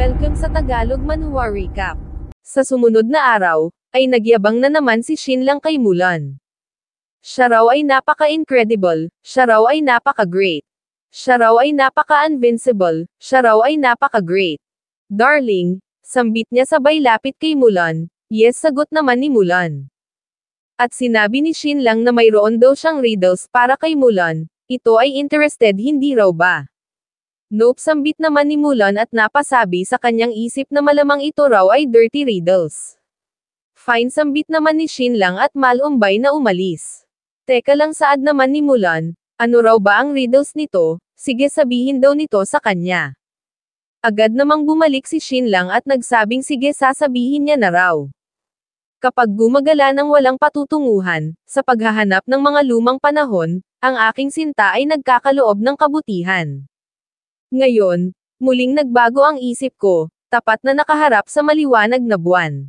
Welcome sa Tagalog Manhwa Recap. Sa sumunod na araw, ay nagyabang na naman si Shinlang kay Mulan. Siya raw ay napaka-incredible, siya raw ay napaka-great. Siya raw ay napaka-invincible, siya raw ay napaka-great. Darling, sambit niya sabay lapit kay Mulan. Yes, sagot naman ni Mulan. At sinabi ni Shinlang na mayroon daw siyang riddles para kay Mulan. Ito ay interested, hindi raw ba? Nope, sambit naman ni Mulan at napasabi sa kanyang isip na malamang ito raw ay dirty riddles. Fine, sambit naman ni Shinlang at malumbay na umalis. Teka lang, saad naman ni Mulan, ano raw ba ang riddles nito? Sige, sabihin daw nito sa kanya. Agad namang bumalik si Shinlang at nagsabing sige, sasabihin niya na raw. Kapag gumagala ng walang patutunguhan, sa paghahanap ng mga lumang panahon, ang aking sinta ay nagkakaloob ng kabutihan. Ngayon, muling nagbago ang isip ko, tapat na nakaharap sa maliwanag na buwan.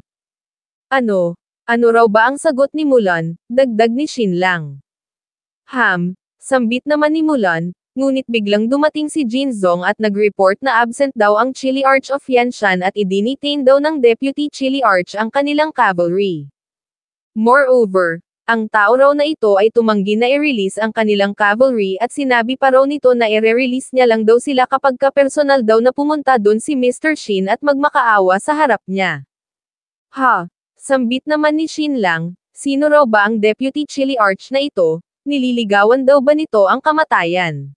Ano raw ba ang sagot ni Mulan? Dagdag ni Shinlang. Sambit naman ni Mulan, ngunit biglang dumating si Jin Zong at nag-report na absent daw ang Chili Arch of Yanshan at idinitain daw ng Deputy Chili Arch ang kanilang cavalry. Moreover, ang tao raw na ito ay tumanggi na i-release ang kanilang cavalry at sinabi pa raw nito na i-release niya lang daw sila kapag ka-personal daw na pumunta dun si Mr. Shin at magmakaawa sa harap niya. Sambit naman ni Shinlang, sino raw ba ang Deputy Chili Arch na ito? Nililigawan daw ba nito ang kamatayan?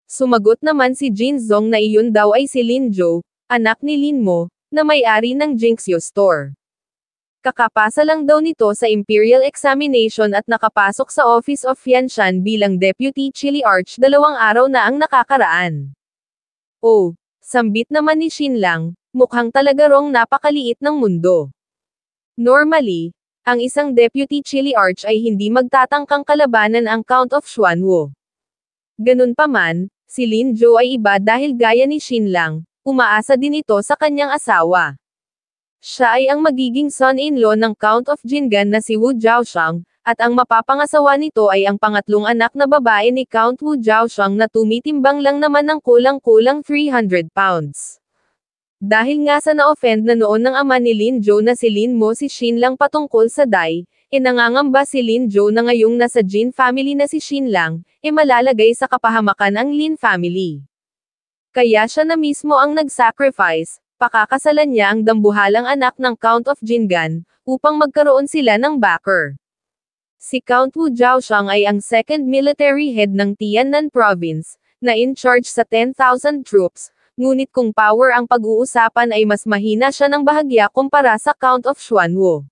Sumagot naman si Jin Zong na iyon daw ay si Lin Jo, anak ni Lin Mo, na may-ari ng Jinxio Store. Kakapasa lang daw nito sa Imperial Examination at nakapasok sa Office of Yanshan bilang Deputy Chili Arch 2 araw na ang nakakaraan. Oh, sambit naman ni Shinlang, mukhang talaga rong napakaliit ng mundo. Normally, ang isang Deputy Chili Arch ay hindi magtatangkang kalabanan ang Count of Xuanwu. Ganun pa man, si Lin Jo ay iba dahil gaya ni Shinlang, umaasa din ito sa kanyang asawa. Siya ay ang magiging son-in-law ng Count of Jingan na si Wu Jiaoshang, at ang mapapangasawa nito ay ang pangatlong anak na babae ni Count Wu Jiaoshang na tumitimbang lang naman ng kulang-kulang 300 pounds. Dahil nga sa na-offend na noon ng ama ni Lin Jo na si Lin Mo si Shinlang patungkol sa Dai, nangangamba si Lin Jo na ngayong nasa Jin family na si Shinlang, malalagay sa kapahamakan ang Lin family. Kaya siya na mismo ang nag-sacrifice, pakakasalan niya ang dambuhalang anak ng Count of Jingan, upang magkaroon sila ng backer. Si Count Wu Jiaoshang ay ang second military head ng Tiannan Province, na in charge sa 10,000 troops, ngunit kung power ang pag-uusapan ay mas mahina siya ng bahagya kumpara sa Count of Xuanwu.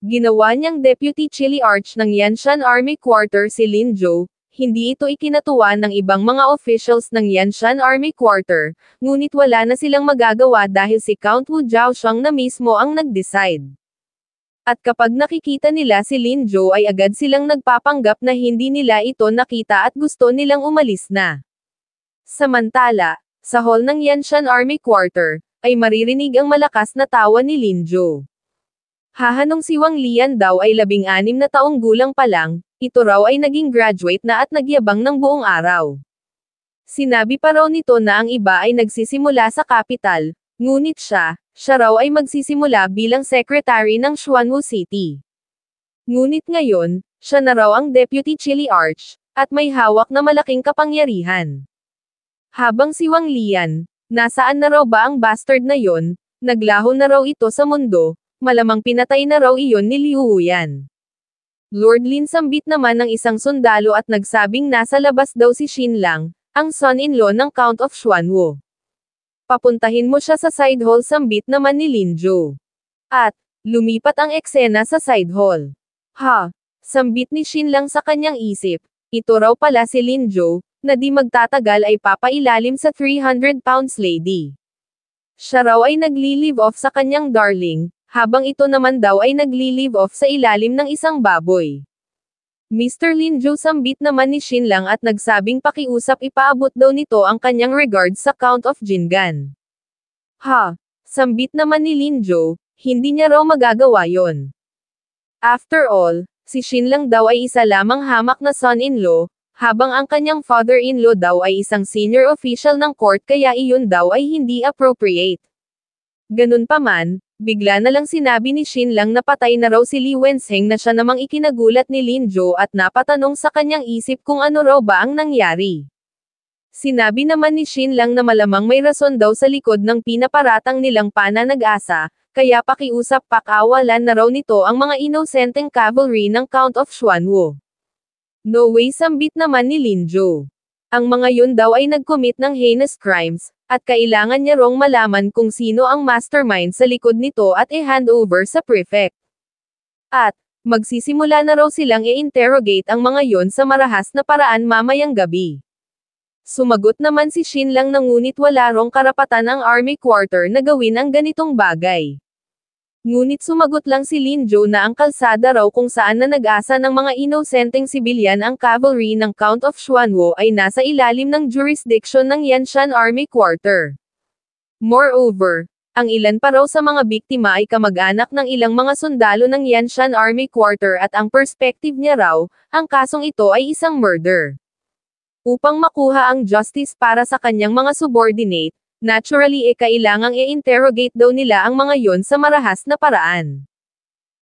Ginawa niyang Deputy Chili Arch ng Yanshan Army Quarter si Lin Jo. Hindi ito ikinatuwa ng ibang mga officials ng Yanshan Army Quarter, ngunit wala na silang magagawa dahil si Count Wu Jiaoshang na mismo ang nag-decide. At kapag nakikita nila si Lin Jo ay agad silang nagpapanggap na hindi nila ito nakita at gusto nilang umalis na. Samantala, sa hall ng Yanshan Army Quarter, ay maririnig ang malakas na tawa ni Lin Jo. Hahanong si Wang Lian daw ay 16 na taong gulang pa lang, ito raw ay naging graduate na at nagyabang ng buong araw. Sinabi pa raw nito na ang iba ay nagsisimula sa capital, ngunit siya raw ay magsisimula bilang secretary ng Xuanwu City. Ngunit ngayon, siya na raw ang Deputy Chili Arch, at may hawak na malaking kapangyarihan. Habang si Wang Lian, nasaan na raw ba ang bastard na yon? Naglaho na raw ito sa mundo, malamang pinatay na raw iyon ni Liu Huyan. Lord Lin sambit naman ng isang sundalo at nagsabing nasa labas daw si Shinlang, ang son-in-law ng Count of Xuanwu. Papuntahin mo siya sa side hall, sambit naman ni Lin Jo. At, lumipat ang eksena sa side hall. Sambit ni Shinlang sa kanyang isip, ito raw pala si Lin Jo, na di magtatagal ay papailalim sa 300 pounds lady. Siya raw ay nagli-live off sa kanyang darling, habang ito naman daw ay nagli-live off sa ilalim ng isang baboy. Mr. Lin Jo, sambit naman ni Shinlang at nagsabing pakiusap ipaabot daw nito ang kanyang regards sa Count of Jingan. Sambit naman ni Lin Jo, hindi niya raw magagawa yon. After all, si Shinlang daw ay isa lamang hamak na son-in-law, habang ang kanyang father-in-law daw ay isang senior official ng court kaya iyon daw ay hindi appropriate. Ganun pa man, bigla na lang sinabi ni Shin Lang na patay na raw si Li Wensheng na siya namang ikinagulat ni Lin Jo at napatanong sa kanyang isip kung ano raw ba ang nangyari. Sinabi naman ni Shin Lang na malamang may rason daw sa likod ng pinaparatang nilang pananag-asa, kaya pakiusap pakawalan na raw nito ang mga inosenteng cavalry ng Count of Xuanwu. No way sambit naman ni Lin Jo. Ang mga yun daw ay nag-commit ng heinous crimes, at kailangan niya rong malaman kung sino ang mastermind sa likod nito at i-hand over sa prefect. At, magsisimula na raw silang i-interrogate ang mga yon sa marahas na paraan mamayang gabi. Sumagot naman si Shin Lang na ngunit wala rong karapatan ang army quarter na gawin ang ganitong bagay. Ngunit sumagot lang si Lin Jo na ang kalsada raw kung saan na nag-asa ng mga inosenteng sibilyan ang cavalry ng Count of Xuanwu ay nasa ilalim ng jurisdiction ng Yanshan Army Quarter. Moreover, ang ilan pa raw sa mga biktima ay kamag-anak ng ilang mga sundalo ng Yanshan Army Quarter at ang perspective niya raw, ang kasong ito ay isang murder. Upang makuha ang justice para sa kanyang mga subordinate, naturally kailangang i-interrogate daw nila ang mga yon sa marahas na paraan.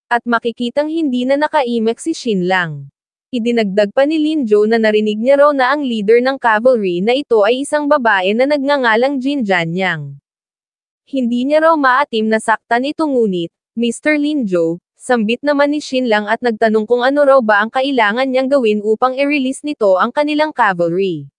At makikitang hindi na nakaimek si Shin Lang. Idinagdag pa ni Lin Jo na narinig niya raw na ang leader ng cavalry na ito ay isang babae na nagngangalang Jin Janyang. Hindi niya raw maatim na saktan ito ngunit, Mr. Lin Jo, sambit naman ni Shin Lang at nagtanong kung ano raw ba ang kailangan niyang gawin upang i-release nito ang kanilang cavalry.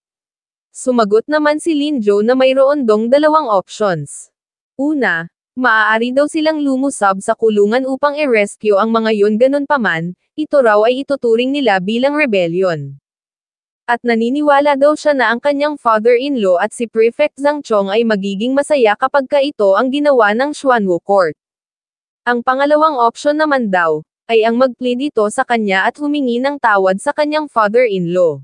Sumagot naman si Lin Jo na mayroon dong dalawang options. Una, maaari daw silang lumusab sa kulungan upang i-rescue ang mga yun ganun pa man, ito raw ay ituturing nila bilang rebellion. At naniniwala daw siya na ang kanyang father-in-law at si Prefect Zhang Chong ay magiging masaya kapag ito ang ginawa ng Xuanwu Court. Ang pangalawang option naman daw, ay ang mag-plead ito sa kanya at humingi ng tawad sa kanyang father-in-law.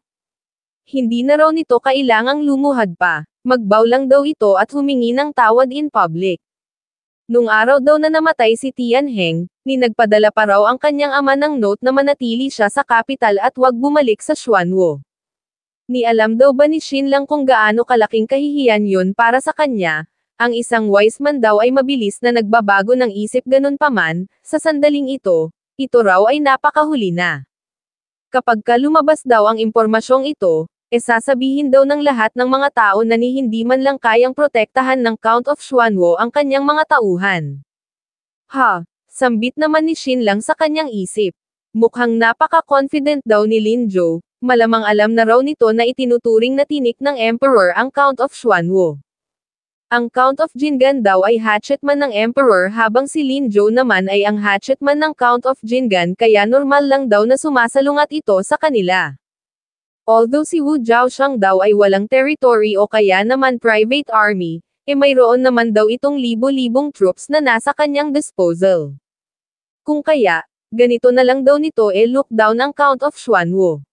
Hindi na raw nito kailangang lumuhad pa, magbow lang daw ito at humingi ng tawad in public. Nung araw daw na namatay si Tian Heng, nagpadala pa raw ang kanyang ama ng note na manatili siya sa kapital at wag bumalik sa Xuanwu. Alam daw ba ni Shin Lang kung gaano kalaking kahihiyan yun para sa kanya? Ang isang wise man daw ay mabilis na nagbabago ng isip ganun pa man, sa sandaling ito raw ay napakahuli na. Kapag lumabas daw ang impormasyong ito, sasabihin daw ng lahat ng mga tao na hindi man lang kayang protektahan ng Count of Xuanwu ang kanyang mga tauhan. Sambit naman ni Shin Lang sa kanyang isip. Mukhang napaka-confident daw ni Lin Jo, malamang alam na raw nito na itinuturing na tinik ng Emperor ang Count of Xuanwu. Ang Count of Jingan daw ay hatchetman ng Emperor habang si Lin Jo naman ay ang hatchetman ng Count of Jingan kaya normal lang daw na sumasalungat ito sa kanila. Although si Wu Jiaoshang daw ay walang territory o kaya naman private army, mayroon naman daw itong libo-libong troops na nasa kanyang disposal. Kung kaya, ganito na lang daw nito look down ang Count of Xuanwu.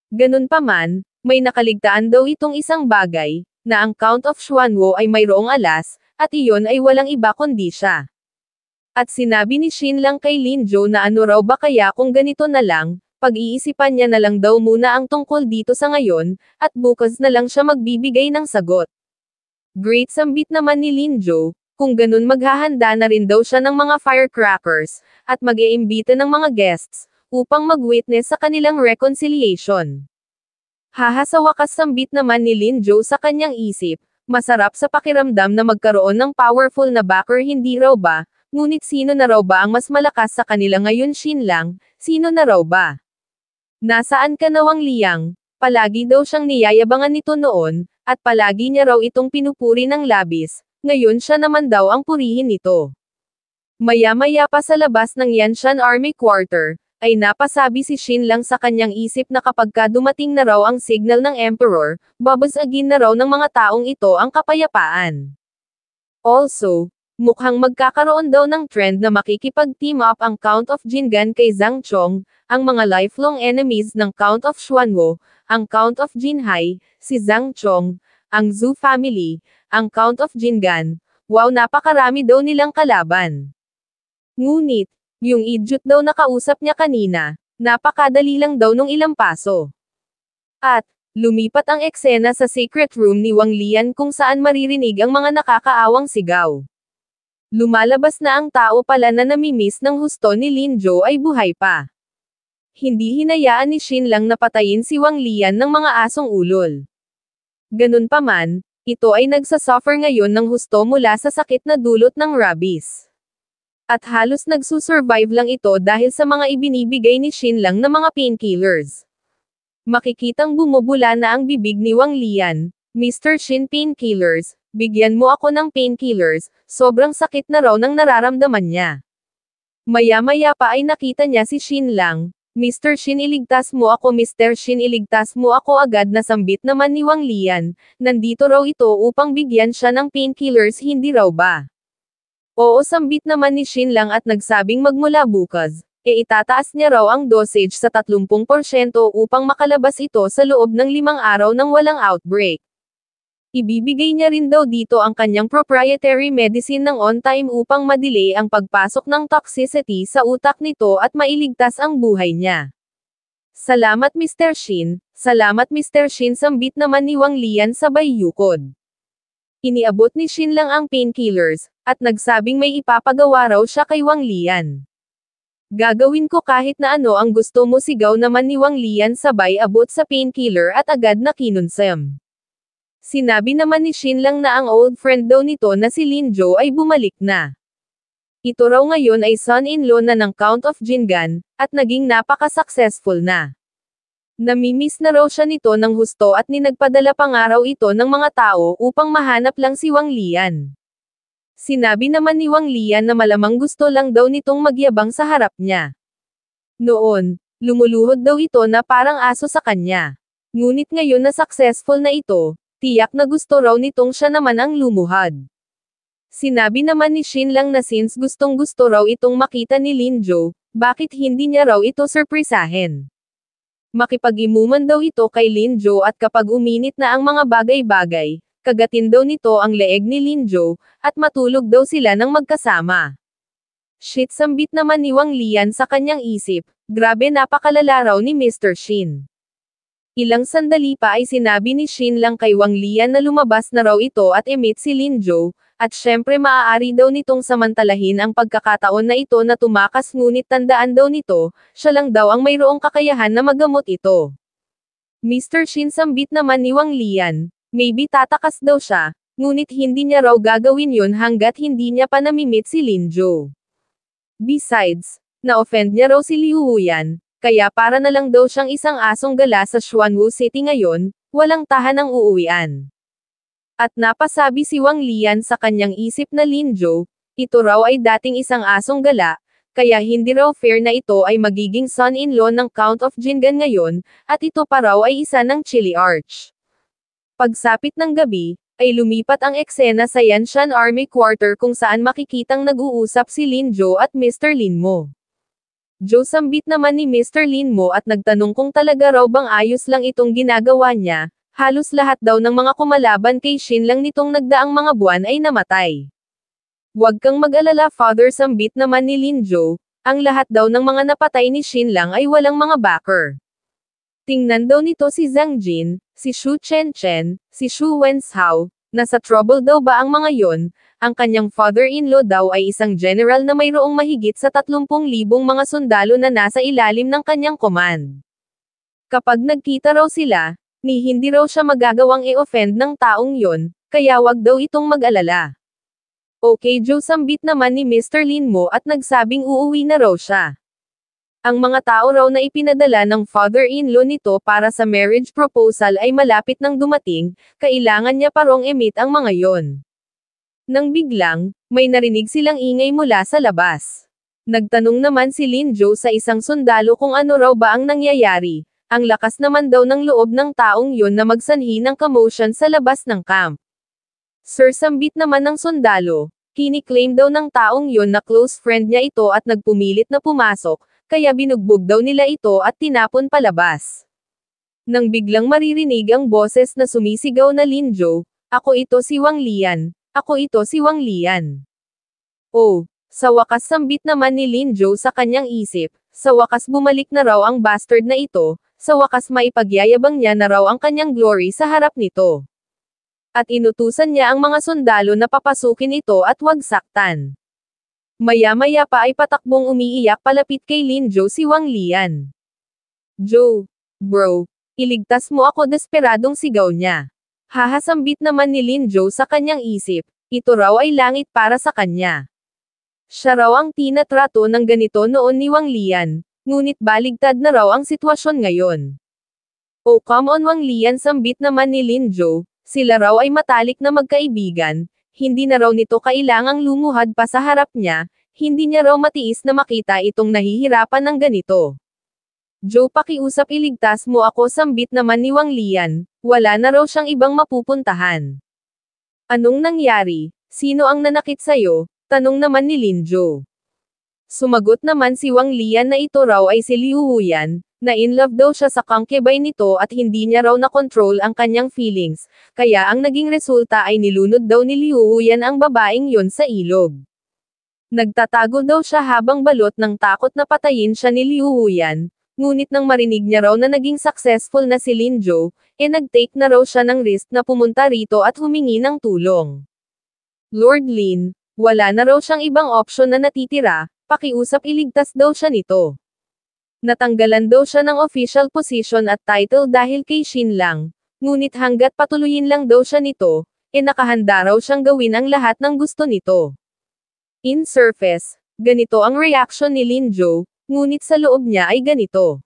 Ganun pa man, may nakaligtaan daw itong isang bagay, na ang Count of Xuanwu ay mayroong alas, at iyon ay walang iba kundi siya. At sinabi ni Shin Lang kay Lin Jo na ano raw ba kaya kung ganito na lang, pag-iisipan niya na lang daw muna ang tungkol dito sa ngayon, at bukas na lang siya magbibigay ng sagot. Great sambit naman ni Lin Jo, kung ganun maghahanda na rin daw siya ng mga firecrackers, at mag-iimbita ng mga guests, upang mag-witness sa kanilang reconciliation. Sa wakas sambit naman ni Lin Jo sa kanyang isip, masarap sa pakiramdam na magkaroon ng powerful na backer hindi raw ba, ngunit sino na raw ba ang mas malakas sa kanila ngayon Shin Lang, sino na raw ba? Nasaan ka na Wang Liang? Palagi daw siyang niyayabangan nito noon, at palagi niya raw itong pinupuri ng labis, ngayon siya naman daw ang purihin nito. Maya-maya pa sa labas ng Yanshan Army Quarter, ay napasabi si Shin Lang sa kanyang isip na kapag dumating na raw ang signal ng Emperor, babasagin na raw ng mga taong ito ang kapayapaan. Also, mukhang magkakaroon daw ng trend na makikipag-team up ang Count of Jingan kay Zhang Chong, ang mga lifelong enemies ng Count of Xuanwu, ang Count of Jinhai, si Zhang Chong, ang Zhu family, ang Count of Jingan. Wow, napakarami daw nilang kalaban. Ngunit, yung idiot daw na kausap niya kanina, napakadali lang daw nung ilang paso. At, lumipat ang eksena sa secret room ni Wang Lian kung saan maririnig ang mga nakakaawang sigaw. Lumalabas na ang tao pala na namimiss ng husto ni Lin Zhou ay buhay pa. Hindi hinayaan ni Xin Lang na patayin si Wang Lian ng mga asong ulol. Ganun pa man, ito ay nagsasuffer ngayon ng husto mula sa sakit na dulot ng rabies. At halos nagsusurvive lang ito dahil sa mga ibinibigay ni Xin Lang na mga painkillers. Makikitang bumubula na ang bibig ni Wang Lian. Mr. Xin, painkillers, bigyan mo ako ng painkillers, sobrang sakit na raw ng nararamdaman niya. Maya-maya pa ay nakita niya si Xin Lang. Mr. Xin, iligtas mo ako. Mr. Xin, iligtas mo ako agad na sambit naman ni Wang Lian. Nandito raw ito upang bigyan siya ng painkillers, hindi raw ba? Oo, sambit naman ni Xin Lang at nagsabing magmula bukas, itataas niya raw ang dosage sa 30% upang makalabas ito sa loob ng 5 araw nang walang outbreak. Ibibigay niya rin daw dito ang kanyang proprietary medicine ng on-time upang madelay ang pagpasok ng toxicity sa utak nito at mailigtas ang buhay niya. Salamat Mr. Xin, salamat Mr. Xin, sambit naman ni Wang Lian sabay yukod. Iniabot ni Xin Lang ang painkillers, at nagsabing may ipapagawa raw siya kay Wang Lian. Gagawin ko kahit na ano ang gusto mo, sigaw naman ni Wang Lian sabay abot sa painkiller at agad na kinunsem. Sinabi naman ni Xin Lang na ang old friend daw nito na si Lin Zhou ay bumalik na. Ito raw ngayon ay son-in-law na ng Count of Jingan, at naging napaka-successful na. Namimiss na raw siya nito ng husto at ninagpadala pa nga raw ito ng mga tao upang mahanap lang si Wang Lian. Sinabi naman ni Wang Lian na malamang gusto lang daw nitong magyabang sa harap niya. Noon, lumuluhod daw ito na parang aso sa kanya. Ngunit ngayon na successful na ito, tiyak na gusto raw nitong siya naman ang lumuhad. Sinabi naman ni Xin Lang na since gustong-gusto raw itong makita ni Lin Zhou, bakit hindi niya raw ito surprisahin? Makipag-imuman daw ito kay Lin Zhou at kapag uminit na ang mga bagay-bagay, kagatin daw nito ang leeg ni Lin Zhou, at matulog daw sila ng magkasama. Shit, sambit naman ni Wang Lian sa kanyang isip, grabe, napakalala raw ni Mr. Xin. Ilang sandali pa ay sinabi ni Xin Lang kay Wang Lian na lumabas na raw ito at i-meet si Lin Zhou, at syempre maaari daw nitong samantalahin ang pagkakataon na ito na tumakas, ngunit tandaan daw nito, siya lang daw ang mayroong kakayahan na magamot ito. Mr. Xin, sambit naman ni Wang Lian, maybe tatakas daw siya, ngunit hindi niya raw gagawin yun hanggat hindi niya pa namimit si Lin Zhou. Besides, na-offend niya raw si Liu Huyan, kaya para na lang daw siyang isang asong gala sa Xuanwu City ngayon, walang tahanang uuwian. At napasabi si Wang Lian sa kanyang isip na Lin Zhou, ito raw ay dating isang asong gala, kaya hindi raw fair na ito ay magiging son-in-law ng Count of Jingan ngayon, at ito pa raw ay isa ng Chili Arch. Pagsapit ng gabi, ay lumipat ang eksena sa Yanshan Army Quarter kung saan makikitang nag-uusap si Lin Zhou at Mr. Lin Mo. Zhou, sambit naman ni Mr. Lin Mo at nagtanong kung talaga raw bang ayos lang itong ginagawa niya. Halos lahat daw ng mga kumalaban kay Xin Lang nitong nagdaang mga buwan ay namatay. Huwag kang mag-alala father, sambit naman ni Lin Zhou, ang lahat daw ng mga napatay ni Xin Lang ay walang mga backer. Tingnan daw nito si Zhang Jin, si Xu Chenchen, si Xu Wenzhao, nasa trouble daw ba ang mga yon? Ang kanyang father-in-law daw ay isang general na mayroong mahigit sa 30,000 mga sundalo na nasa ilalim ng kanyang command. Kapag nagkita raw sila, hindi raw siya magagawang i-offend ng taong yon, kaya wag daw itong mag-alala. Okay Zhou, sambit naman ni Mr. Lin Mo at nagsabing uuwi na raw siya. Ang mga tao raw na ipinadala ng father-in-law nito para sa marriage proposal ay malapit nang dumating, kailangan niya pa rong i-meet ang mga yon. Nang biglang, may narinig silang ingay mula sa labas. Nagtanong naman si Lin Zhou sa isang sundalo kung ano raw ba ang nangyayari. Ang lakas naman daw ng loob ng taong yon na magsanhi ng commotion sa labas ng camp. Sir, sambit naman ng sundalo, kini-claim daw ng taong yon na close friend niya ito at nagpumilit na pumasok, kaya binugbog daw nila ito at tinapon palabas. Nang biglang maririnig ang boses na sumisigaw na Lin Zhou, ako ito si Wang Lian, ako ito si Wang Lian. Oh, sa wakas, sambit naman ni Lin Zhou sa kanyang isip, sa wakas bumalik na raw ang bastard na ito. sa wakas maipagyayabang niya na raw ang kanyang glory sa harap nito. At inutusan niya ang mga sundalo na papasukin ito at wag saktan. Maya-maya pa ay patakbong umiiyak palapit kay Lin Jo si Wang Lian. "Jo, bro, iligtas mo ako," desperadong sigaw niya. Hahasambit naman ni Lin Jo sa kanyang isip, ito raw ay langit para sa kanya. Siya raw ang tinatrato ng ganito noon ni Wang Lian, ngunit baligtad na raw ang sitwasyon ngayon. "Oh come on Wang Lian," sambit naman ni Lin Jo, sila raw ay matalik na magkaibigan, hindi na raw nito kailangang lumuhad pa sa harap niya, hindi niya raw matiis na makita itong nahihirapan ng ganito. "Jo pakiusap iligtas mo ako," sambit naman ni Wang Lian, wala na raw siyang ibang mapupuntahan. "Anong nangyari? Sino ang nanakit sa'yo?" tanong naman ni Lin Jo. Sumagot naman si Wang Lian na ito raw ay si Liu Huyan, na in love daw siya sa concubine nito at hindi niya raw na-control ang kanyang feelings, kaya ang naging resulta ay nilunod daw ni Liu Huyan ang babaeng yon sa ilog. Nagtatago daw siya habang balot ng takot na patayin siya ni Liu Huyan, ngunit nang marinig niya raw na naging successful na si Lin Jo, nag-take na raw siya ng risk na pumunta rito at humingi ng tulong. "Lord Lin, wala na raw siyang ibang opsyon na natitira, pakiusap iligtas daw siya nito." Natanggalan daw siya ng official position at title dahil kay Shin lang, ngunit hanggat patuloyin lang daw siya nito, nakahanda raw siyang gawin ang lahat ng gusto nito. In surface, ganito ang reaction ni Lin Jo, ngunit sa loob niya ay ganito.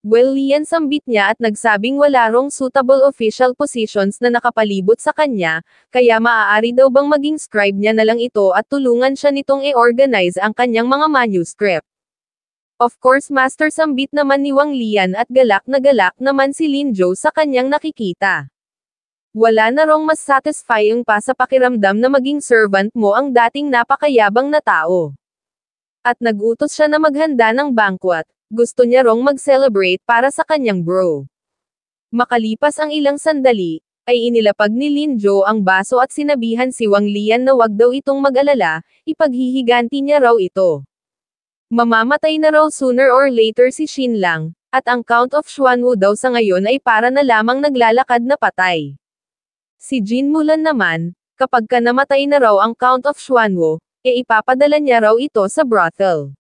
Well Lian sambit niya at nagsabing wala rong suitable official positions na nakapalibot sa kanya, kaya maaari daw bang maging scribe niya na lang ito at tulungan siya nitong i-organize ang kanyang mga manuscript. Of course master sambit naman ni Wang Lian at galak naman si Lin Jo sa kanyang nakikita. Wala na rong mas satisfying pa sa pakiramdam na maging servant mo ang dating napakayabang na tao. At nag-utos siya na maghanda ng banquet. Gusto niya rong mag-celebrate para sa kanyang bro. Makalipas ang ilang sandali, ay inilapag ni Lin Jo ang baso at sinabihan si Wang Lian na wag daw itong mag-alala, ipaghihiganti niya raw ito. Mamamatay na raw sooner or later si Shin lang, at ang Count of Xuanwu daw sa ngayon ay para na lamang naglalakad na patay. Si Jin Mulan naman, kapag ka namatay na raw ang Count of Xuanwu, ipapadala niya raw ito sa brothel.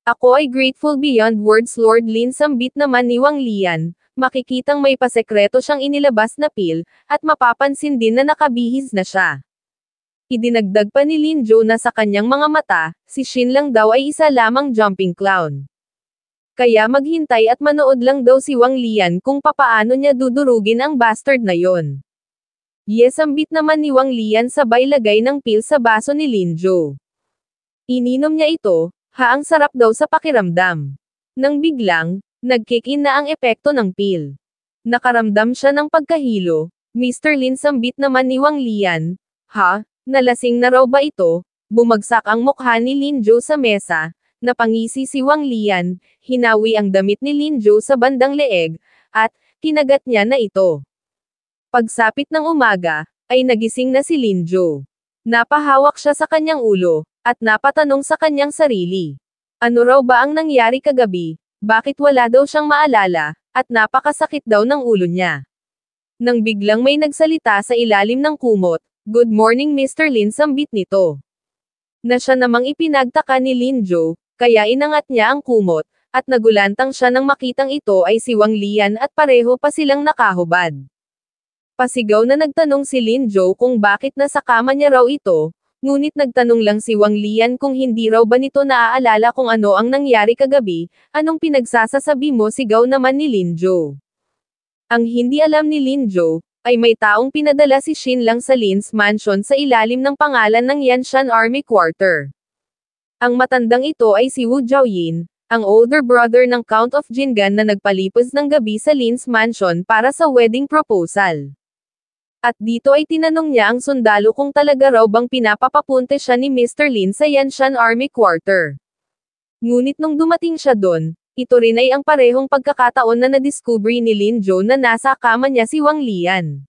Ako ay grateful beyond words Lord Lin sambit naman ni Wang Lian, makikitang may pasekreto siyang inilabas na pil, at mapapansin din na nakabihis na siya. Idinagdag pa ni Lin Jo na sa kanyang mga mata, si Shin lang daw ay isa lamang jumping clown. Kaya maghintay at manood lang daw si Wang Lian kung papaano niya dudurugin ang bastard na yon. Yes sambit naman ni Wang Lian sabay lagay ng pil sa baso ni Lin Jo. Ininom niya ito, ang sarap daw sa pakiramdam. Nang biglang, nag-kick-in na ang epekto ng pil. Nakaramdam siya ng pagkahilo, Mr. Lin sambit naman ni Wang Lian. Nalasing na raw ba ito? Bumagsak ang mukha ni Lin Jo sa mesa, napangisi si Wang Lian, hinawi ang damit ni Lin Jo sa bandang leeg, at, kinagat niya na ito. Pagsapit ng umaga, ay nagising na si Lin Jo. Napahawak siya sa kanyang ulo, at napatanong sa kanyang sarili. Ano raw ba ang nangyari kagabi? Bakit wala daw siyang maalala, at napakasakit daw ng ulo niya? Nang biglang may nagsalita sa ilalim ng kumot, "Good morning Mr. Lin," sambit nito. Na siya namang ipinagtaka ni Lin Jo, kaya inangat niya ang kumot, at nagulantang siya nang makitang ito ay si Wang Lian at pareho pa silang nakahubad. Pasigaw na nagtanong si Lin Jo kung bakit nasa kama niya raw ito, ngunit nagtanong lang si Wang Lian kung hindi raw ba nito naaalala kung ano ang nangyari kagabi, anong pinagsasasabi mo sigaw naman ni Lin Jo. Ang hindi alam ni Lin Jo, ay may taong pinadala si Shin lang sa Lin's mansion sa ilalim ng pangalan ng Yanshan Army Quarter. Ang matandang ito ay si Wu Jiaoyin, ang older brother ng Count of Jingan na nagpalipos ng gabi sa Lin's mansion para sa wedding proposal. At dito ay tinanong niya ang sundalo kung talaga raw bang pinapapapunte siya ni Mr. Lin sa Yanshan Army Quarter. Ngunit nung dumating siya doon, ito rin ay ang parehong pagkakataon na nadiskubre ni Lin Jo na nasa kama niya si Wang Lian.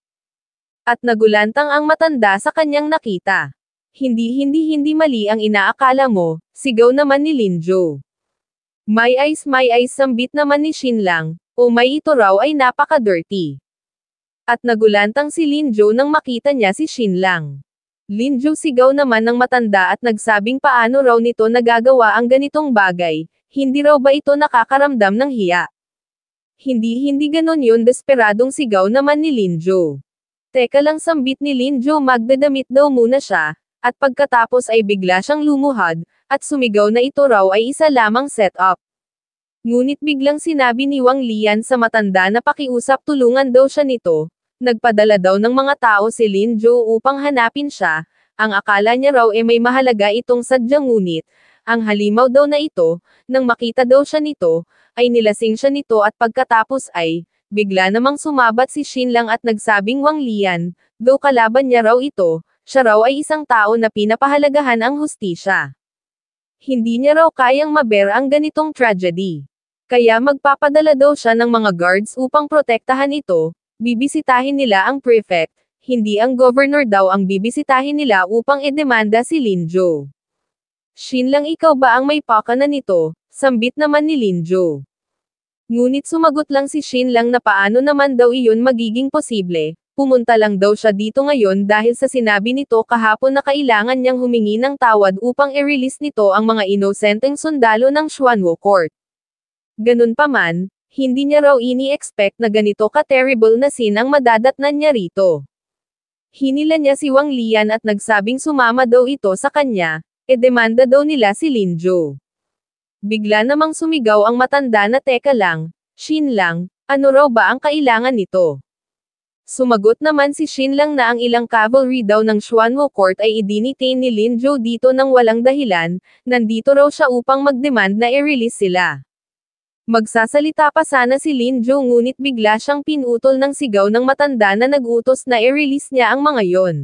At nagulantang ang matanda sa kanyang nakita. Hindi mali ang inaakala mo, sigaw naman ni Lin Jo. My eyes sambit naman ni Shin lang, O may ito raw ay napaka-dirty. At nagulantang si Linjo nang makita niya si Shinlang. Linjo sigaw naman ng matanda at nagsabing paano raw nito nagagawa ang ganitong bagay, hindi raw ba ito nakakaramdam ng hiya? Hindi ganon yun, desperadong sigaw naman ni Linjo. Teka lang, sambit ni Linjo, magdadamit daw muna siya, at pagkatapos ay bigla siyang lumuhad, at sumigaw na ito raw ay isa lamang setup. Ngunit biglang sinabi ni Wang Lian sa matanda na pakiusap tulungan daw siya nito. Nagpadala daw ng mga tao si Linjo upang hanapin siya, ang akala niya raw may mahalaga itong sadyang, ngunit, ang halimaw daw na ito, nang makita daw siya nito, ay nilasing siya nito at pagkatapos ay, bigla namang sumabat si Shinlang at nagsabing Wang Lian, daw kalaban niya raw ito, siya raw ay isang tao na pinapahalagahan ang hustisya. Hindi niya raw kayang mabear ang ganitong tragedy. Kaya magpapadala daw siya ng mga guards upang protektahan ito, bibisitahin nila ang prefect, hindi ang governor daw ang bibisitahin nila upang idemanda si Linjo. Shinlang, ikaw ba ang may pakana nito? Sambit naman ni Linjo. Ngunit sumagot lang si Shinlang na paano naman daw iyon magiging posible, pumunta lang daw siya dito ngayon dahil sa sinabi nito kahapon na kailangan niyang humingi ng tawad upang i-release nito ang mga inosenteng sundalo ng Xuanwu Court. Ganun pa man, hindi niya raw ini-expect na ganito ka-terrible na scene ang madadatnan niya rito. Hinila niya si Wang Lian at nagsabing sumama daw ito sa kanya, demanda daw nila si Linjo. Bigla namang sumigaw ang matanda na teka lang, Shinlang, ano raw ba ang kailangan nito? Sumagot naman si Shinlang na ang ilang cavalry daw ng Xuanwu Court ay idinitain ni Linjo dito ng walang dahilan, nandito raw siya upang mag-demand na i-release sila. Magsasalita pa sana si Linjo ngunit bigla siyang pinutol ng sigaw ng matanda na nag-utos na i-release niya ang mga yon.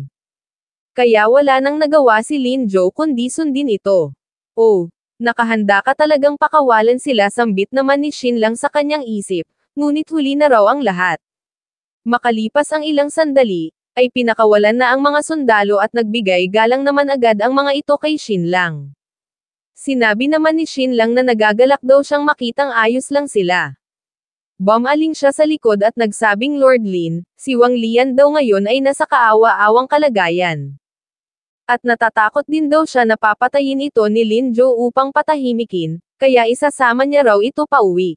Kaya wala nang nagawa si Linjo kundi sundin ito. Oh, nakahanda ka talagang pakawalan sila, sambit naman ni Shinlang sa kanyang isip, ngunit huli na raw ang lahat. Makalipas ang ilang sandali, ay pinakawalan na ang mga sundalo at nagbigay galang naman agad ang mga ito kay Shinlang. Sinabi naman ni Shinlang na nagagalak daw siyang makitang ayos lang sila. Bumaling siya sa likod at nagsabing Lord Lin, si Wang Lian daw ngayon ay nasa kaawa-awang kalagayan. At natatakot din daw siya na papatayin ito ni Linjo upang patahimikin, kaya isasama niya raw ito pauwi.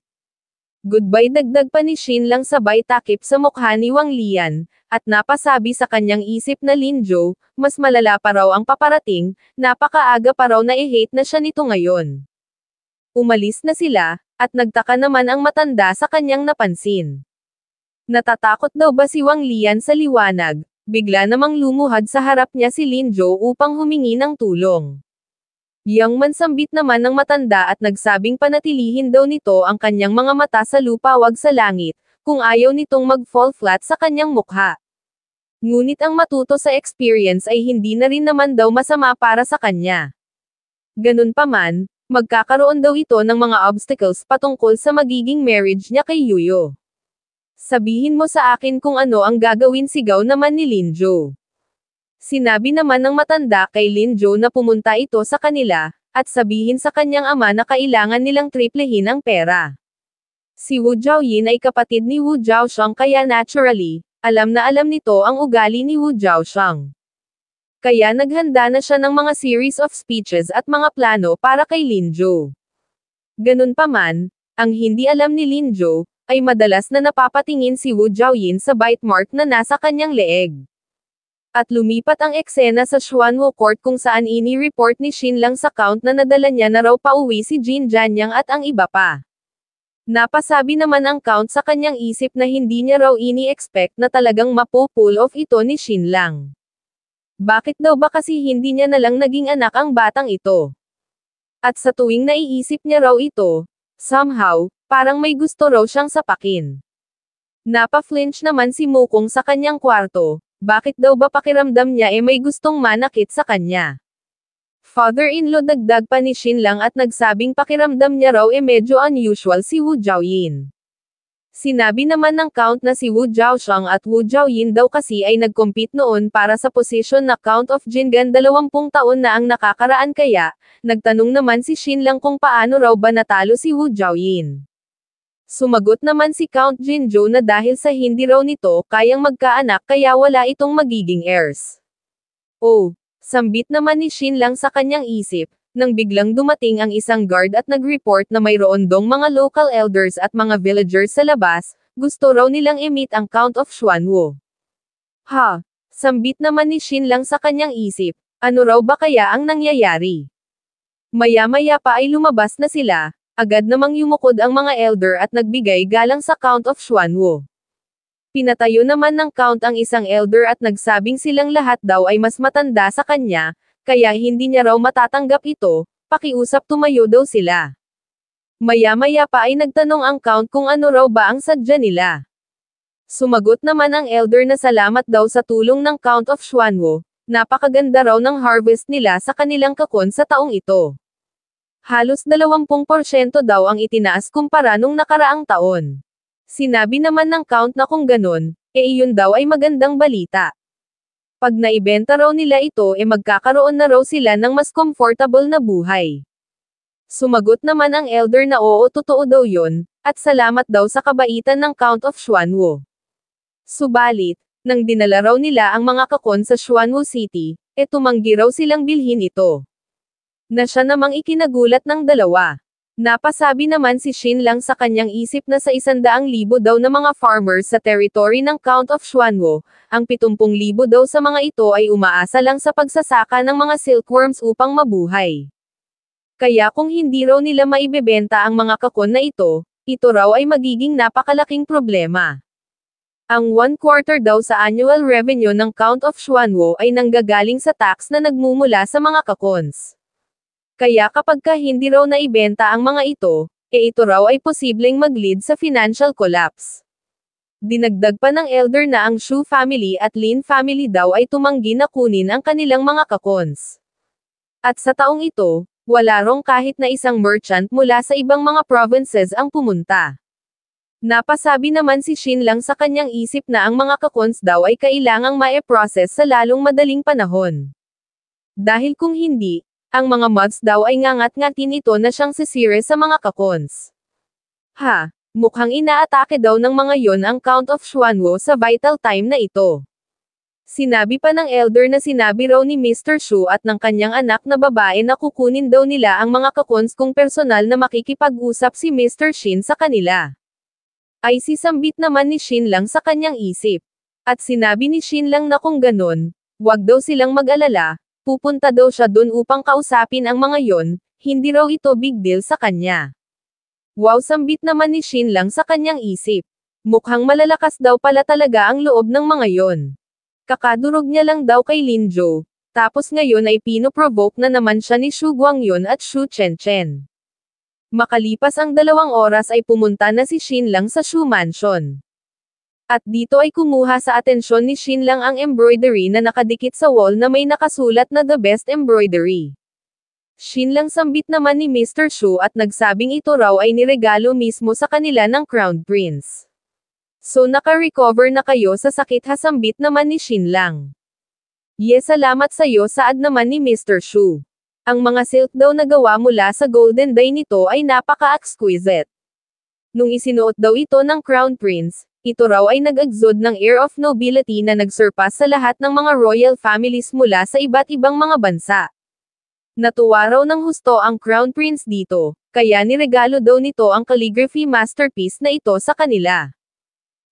Goodbye, dagdag pa ni Shinlang sabay takip sa mukha ni Wang Lian, at napasabi sa kanyang isip na Linjo, mas malala pa raw ang paparating, napakaaga pa raw na i-hate na siya nito ngayon. Umalis na sila, at nagtaka naman ang matanda sa kanyang napansin. Natatakot daw ba si Wang Lian sa liwanag? Bigla namang lumuhad sa harap niya si Linjo upang humingi ng tulong. Yang mansambit naman ng matanda at nagsabing panatilihin daw nito ang kanyang mga mata sa lupa, wag sa langit, kung ayaw nitong mag-fall flat sa kanyang mukha. Ngunit ang matuto sa experience ay hindi na rin naman daw masama para sa kanya. Ganun pa man, magkakaroon daw ito ng mga obstacles patungkol sa magiging marriage niya kay Yuyo. Sabihin mo sa akin kung ano ang gagawin, sigaw naman ni Linjo. Sinabi naman ng matanda kay Linjo na pumunta ito sa kanila, at sabihin sa kanyang ama na kailangan nilang triplehin ang pera. Si Wu Jiaoyin ay kapatid ni Wu Jiaoshang kaya naturally, alam na alam nito ang ugali ni Wu Jiaoshang. Kaya naghanda na siya ng mga series of speeches at mga plano para kay Linjo. Ganun pa man, ang hindi alam ni Linjo, ay madalas na napapatingin si Wu Jiaoyin sa bite mark na nasa kanyang leeg. At lumipat ang eksena sa Xuanwu Court kung saan ini-report ni Shinlang sa count na nadala niya na raw pauwi si Jin Jianyang at ang iba pa. Napasabi naman ang count sa kanyang isip na hindi niya raw ini-expect na talagang mapo-pull off ito ni Shinlang. Bakit daw ba kasi hindi niya nalang naging anak ang batang ito? At sa tuwing naiisip niya raw ito, somehow, parang may gusto raw siyang sapakin. Napa-flinch naman si Mukong sa kanyang kwarto, bakit daw ba pakiramdam niya may gustong manakit sa kanya? Father-in-law, dagdag pa ni Shinlang at nagsabing pakiramdam niya raw medyo unusual si Wu Jiaoyin. Sinabi naman ng count na si Wu Jiaoshang at Wu Jiaoyin daw kasi ay nag-compete noon para sa posisyon na Count of Jingan 20 taon na ang nakakaraan, kaya, nagtanong naman si Shinlang kung paano raw ba natalo si Wu Jiaoyin. Sumagot naman si Count Jinjo na dahil sa hindi raw nito kayang magkaanak kaya wala itong magiging heirs. Oh, sambit naman ni Shin Lang sa kanyang isip, nang biglang dumating ang isang guard at nag-report na mayroon dong mga local elders at mga villagers sa labas, gusto raw nilang i-meet ang Count of Xuanwo. Ha! Sambit naman ni Shin Lang sa kanyang isip, ano raw ba kaya ang nangyayari? Maya-maya pa ay lumabas na sila. Agad namang yumukod ang mga elder at nagbigay galang sa Count of Xuanwo. Pinatayo naman ng Count ang isang elder at nagsabing silang lahat daw ay mas matanda sa kanya, kaya hindi niya raw matatanggap ito, pakiusap tumayo daw sila. Maya-maya pa ay nagtanong ang Count kung ano raw ba ang sadya nila. Sumagot naman ang elder na salamat daw sa tulong ng Count of Xuanwo, napakaganda raw ng harvest nila sa kanilang kakon sa taong ito. Halos 20% daw ang itinaas kumpara nung nakaraang taon. Sinabi naman ng Count na kung ganon, iyon daw ay magandang balita. Pag naibenta raw nila ito magkakaroon na raw sila ng mas comfortable na buhay. Sumagot naman ang elder na oo totoo daw yon, at salamat daw sa kabaitan ng Count of Xuanwo. Subalit, nang dinala raw nila ang mga kakon sa Xuanwo City, tumanggi raw silang bilhin ito. Na siya namang ikinagulat ng dalawa. Napasabi naman si Shin Lang sa kanyang isip na sa 100,000 daw na mga farmers sa territory ng Count of Xuanwo, ang 70,000 daw sa mga ito ay umaasa lang sa pagsasaka ng mga silkworms upang mabuhay. Kaya kung hindi raw nila maibebenta ang mga kakon na ito raw ay magiging napakalaking problema. Ang 1/4 daw sa annual revenue ng Count of Xuanwo ay nanggagaling sa tax na nagmumula sa mga kakons. Kaya kapag hindi raw naibenta ang mga ito raw ay posibleng mag-lead sa financial collapse. Dinagdag pa ng elder na ang Shu family at Lin family daw ay tumanggi na kunin ang kanilang mga kakons. At sa taong ito, wala rong kahit na isang merchant mula sa ibang mga provinces ang pumunta. Napasabi naman si Shin Lang sa kanyang isip na ang mga kakons daw ay kailangang ma-process sa lalong madaling panahon. Dahil kung hindi, ang mga mods daw ay ngangat-ngatin ito na siyang sisire sa mga kakons. Ha! Mukhang inaatake daw ng mga yon ang Count of Xuanwo sa vital time na ito. Sinabi pa ng elder na sinabi raw ni Mr. Shu at ng kanyang anak na babae na kukunin daw nila ang mga kakons kung personal na makikipag-usap si Mr. Shin sa kanila. Ay sisambit naman ni Shin Lang sa kanyang isip. At sinabi ni Shin Lang na kung ganon, wag daw silang mag-alala. Pupunta daw siya dun upang kausapin ang mga yon, hindi raw ito big deal sa kanya. Wow sambit naman ni Shin Lang sa kanyang isip. Mukhang malalakas daw pala talaga ang loob ng mga yon. Kakadurog niya lang daw kay Lin Jo, tapos ngayon ay pinoprovoke na naman siya ni Xu Guangyun at Xu Chenchen. Makalipas ang 2 oras ay pumunta na si Shin Lang sa Shu Mansion. At dito ay kumuha sa atensyon ni Shin Lang ang embroidery na nakadikit sa wall na may nakasulat na The Best Embroidery. Shin Lang sambit naman ni Mr. Shu at nagsabing ito raw ay niregalo mismo sa kanila ng Crown Prince. So naka-recover na kayo sa sakit hasambit naman ni Shin Lang. Yes salamat sa'yo saad naman ni Mr. Shu. Ang mga silk daw na gawa mula sa golden dye nito ay napaka-exquisite. Nung isinuot daw ito ng Crown Prince, ito raw ay nag-exude ng air of nobility na nagsurpass sa lahat ng mga royal families mula sa iba't ibang mga bansa. Natuwa raw ng husto ang Crown Prince dito, kaya niregalo daw nito ang calligraphy masterpiece na ito sa kanila.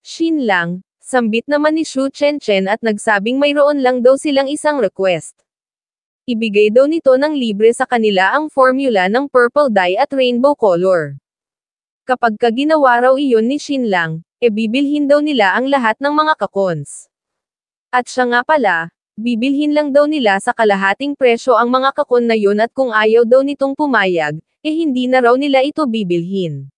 Shin Lang, sambit naman ni Xu Chenchen at nagsabing mayroon lang daw silang isang request. Ibigay daw nito ng libre sa kanila ang formula ng purple dye at rainbow color. Kapag ginawa raw iyon ni Shin Lang, bibilhin daw nila ang lahat ng mga kakons. At siya nga pala, bibilhin lang daw nila sa kalahating presyo ang mga kakon na yun at kung ayaw daw nitong pumayag, hindi na raw nila ito bibilhin.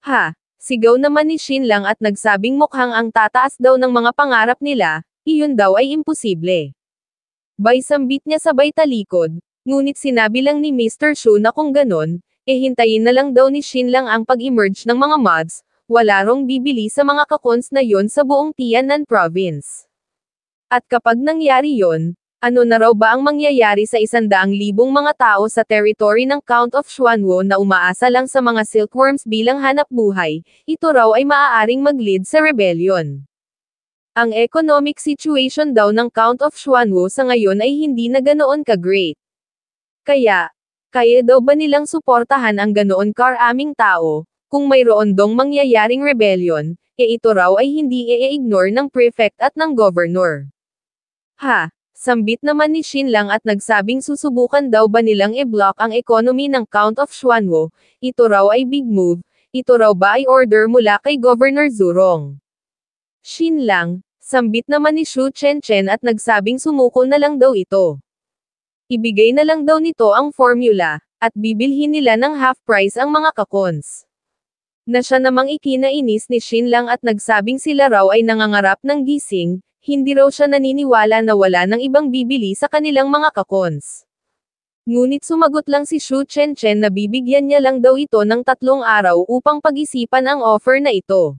Ha! Sigaw naman ni Shin Lang at nagsabing mukhang ang tataas daw ng mga pangarap nila, iyon daw ay imposible. Sambit niya sabay talikod, ngunit sinabi lang ni Mr. Shu na kung ganon, hintayin na lang daw ni Shin Lang ang pag-emerge ng mga mods, wala rong bibili sa mga kakons na yon sa buong Tianan Province. At kapag nangyari yon, Ano na raw ba ang mangyayari sa 100,000 mga tao sa territory ng Count of Xuanwo na umaasa lang sa mga silkworms bilang hanap buhay? Ito raw ay maaaring mag-lead sa rebellion. Ang economic situation daw ng Count of Xuanwo sa ngayon ay hindi na ganoon ka-great. Kaya daw ba nilang suportahan ang ganoon karaming tao? Kung mayroon dong mangyayaring rebellion, ito raw ay hindi i-ignore ng prefect at ng governor. Sambit naman ni Shin Lang at nagsabing susubukan daw ba nilang i-block ang economy ng Count of Xuanwo, ito raw ay big move, ito raw ba ay order mula kay Governor Zurong. Shin Lang, sambit naman ni Xu Chenchen at nagsabing sumuko na lang daw ito. Ibigay na lang daw nito ang formula, at bibilhin nila ng half price ang mga kakons. Na siya namang ikinainis ni Shin Lang at nagsabing sila raw ay nangangarap ng gising, hindi raw siya naniniwala na wala nang ibang bibili sa kanilang mga kakons. Ngunit sumagot lang si Xu Chenchen na bibigyan niya lang daw ito ng 3 araw upang pag-isipan ang offer na ito.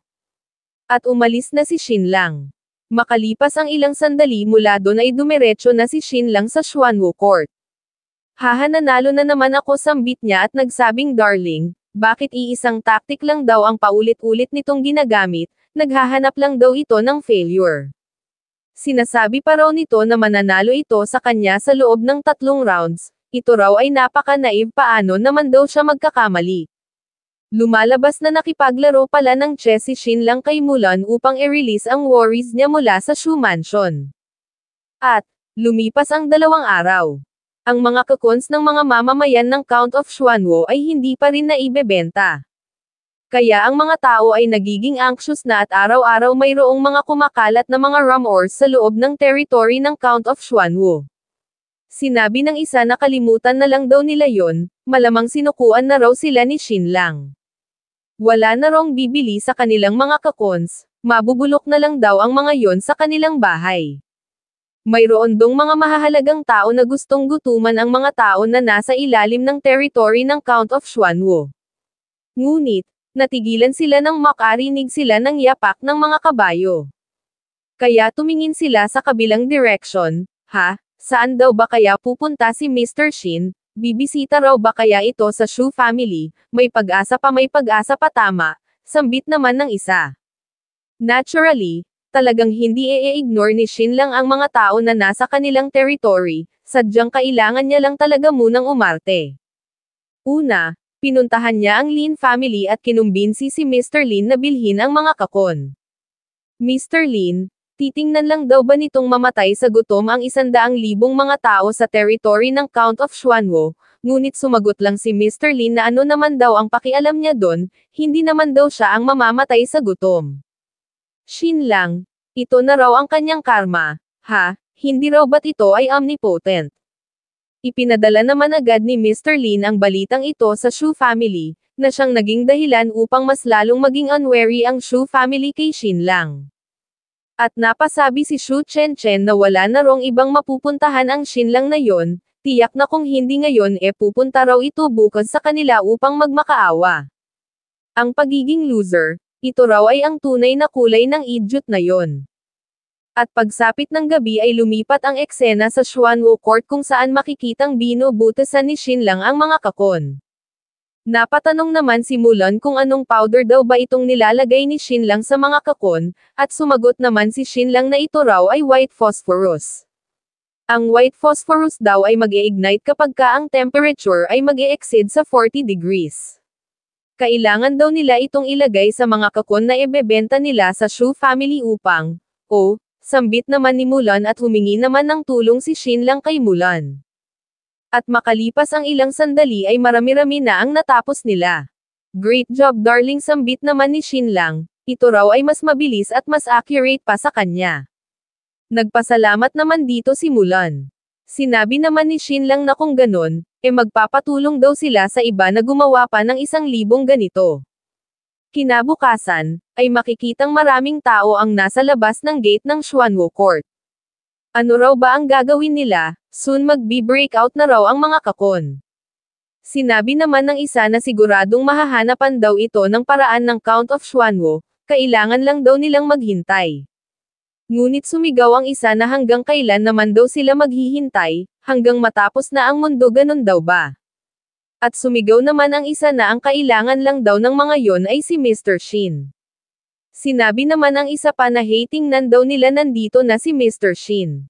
At umalis na si Shin Lang. Makalipas ang ilang sandali mula doon ay dumiretso na si Shin Lang sa Xuanwo Court. Nanalo na naman ako, sambit niya at nagsabing darling, bakit iisang tactic lang daw ang paulit-ulit nitong ginagamit, naghahanap lang daw ito ng failure. Sinasabi pa raw nito na mananalo ito sa kanya sa loob ng 3 rounds, ito raw ay napaka-naive, paano naman daw siya magkakamali. Lumalabas na nakipaglaro pala ng chess si Shin Lang kay Mulan upang i-release ang worries niya mula sa Shu Mansion. At, lumipas ang 2 araw. Ang mga kakons ng mga mamamayan ng Count of Xuanwo ay hindi pa rin naibebenta. Kaya ang mga tao ay nagiging anxious na at araw-araw mayroong mga kumakalat na mga rumors sa loob ng territory ng Count of Xuanwo. Sinabi ng isa na kalimutan na lang daw nila yon, malamang sinukuan na raw sila ni Shin Lang. Wala na raw bibili sa kanilang mga kakons, mabubulok na lang daw ang mga yon sa kanilang bahay. Mayroon dong mga mahahalagang tao na gustong gutuman ang mga tao na nasa ilalim ng territory ng Count of Xuanwo. Ngunit, natigilan sila nang makarinig sila ng yapak ng mga kabayo. Kaya tumingin sila sa kabilang direction. Saan daw ba kaya pupunta si Mr. Shin? Bibisita raw ba kaya ito sa Shu family? May pag-asa pa, tama, sambit naman ng isa. Naturally, talagang hindi i-ignore ni Shin Lang ang mga tao na nasa kanilang territory, sadyang kailangan niya lang talaga munang umarte. Una, pinuntahan niya ang Lin family at kinumbinsi si Mr. Lin na bilhin ang mga kakon. Mr. Lin, titingnan lang daw ba nitong mamatay sa gutom ang 100,000 mga tao sa territory ng Count of Xuanwo, ngunit sumagot lang si Mr. Lin na ano naman daw ang pakialam niya doon, hindi naman daw siya ang mamamatay sa gutom. Shin Lang, ito na raw ang kanyang karma, hindi raw ba't ito ay omnipotent? Ipinadala naman agad ni Mr. Lin ang balitang ito sa Shu family, na siyang naging dahilan upang mas lalong maging unwary ang Shu family kay Shin Lang. At napasabi si Xu Chenchen na wala na rong ibang mapupuntahan ang Shin Lang na yon, tiyak na kung hindi ngayon pupunta raw ito bukas sa kanila upang magmakaawa. Ang pagiging loser, ito raw ay ang tunay na kulay ng idiot na yon. At pagsapit ng gabi ay lumipat ang eksena sa Xuanwo Court kung saan makikitang binubutasan ni Shin Lang ang mga kakon. Napatanong naman si Mulan kung anong powder daw ba itong nilalagay ni Shin Lang sa mga kakon, at sumagot naman si Shin Lang na ito raw ay white phosphorus. Ang white phosphorus daw ay mag-i-ignite kapag ang temperature ay mag-i-exceed sa 40 degrees. Kailangan daw nila itong ilagay sa mga kakon na ibebenta nila sa Shu family upang, sambit naman ni Mulan at humingi naman ng tulong si Shin Lang kay Mulan. At makalipas ang ilang sandali ay marami-rami na ang natapos nila. Great job darling, sambit naman ni Shin Lang, ito raw ay mas mabilis at mas accurate pa sa kanya. Nagpasalamat naman dito si Mulan. Sinabi naman ni Shin Lang na kung ganon, magpapatulong daw sila sa iba na gumawa pa ng 1,000 ganito. Kinabukasan, ay makikitang maraming tao ang nasa labas ng gate ng Xuanwo Court. Ano raw ba ang gagawin nila? Soon magbi-breakout na raw ang mga kakon. Sinabi naman ng isa na siguradong mahahanapan daw ito ng paraan ng Count of Xuanwo, kailangan lang daw nilang maghintay. Ngunit sumigaw ang isa na hanggang kailan naman daw sila maghihintay, hanggang matapos na ang mundo, ganun daw ba? At sumigaw naman ang isa na ang kailangan lang daw ng mga yon ay si Mr. Shin. Sinabi naman ang isa pa na tingnan daw nila nandito na si Mr. Shin.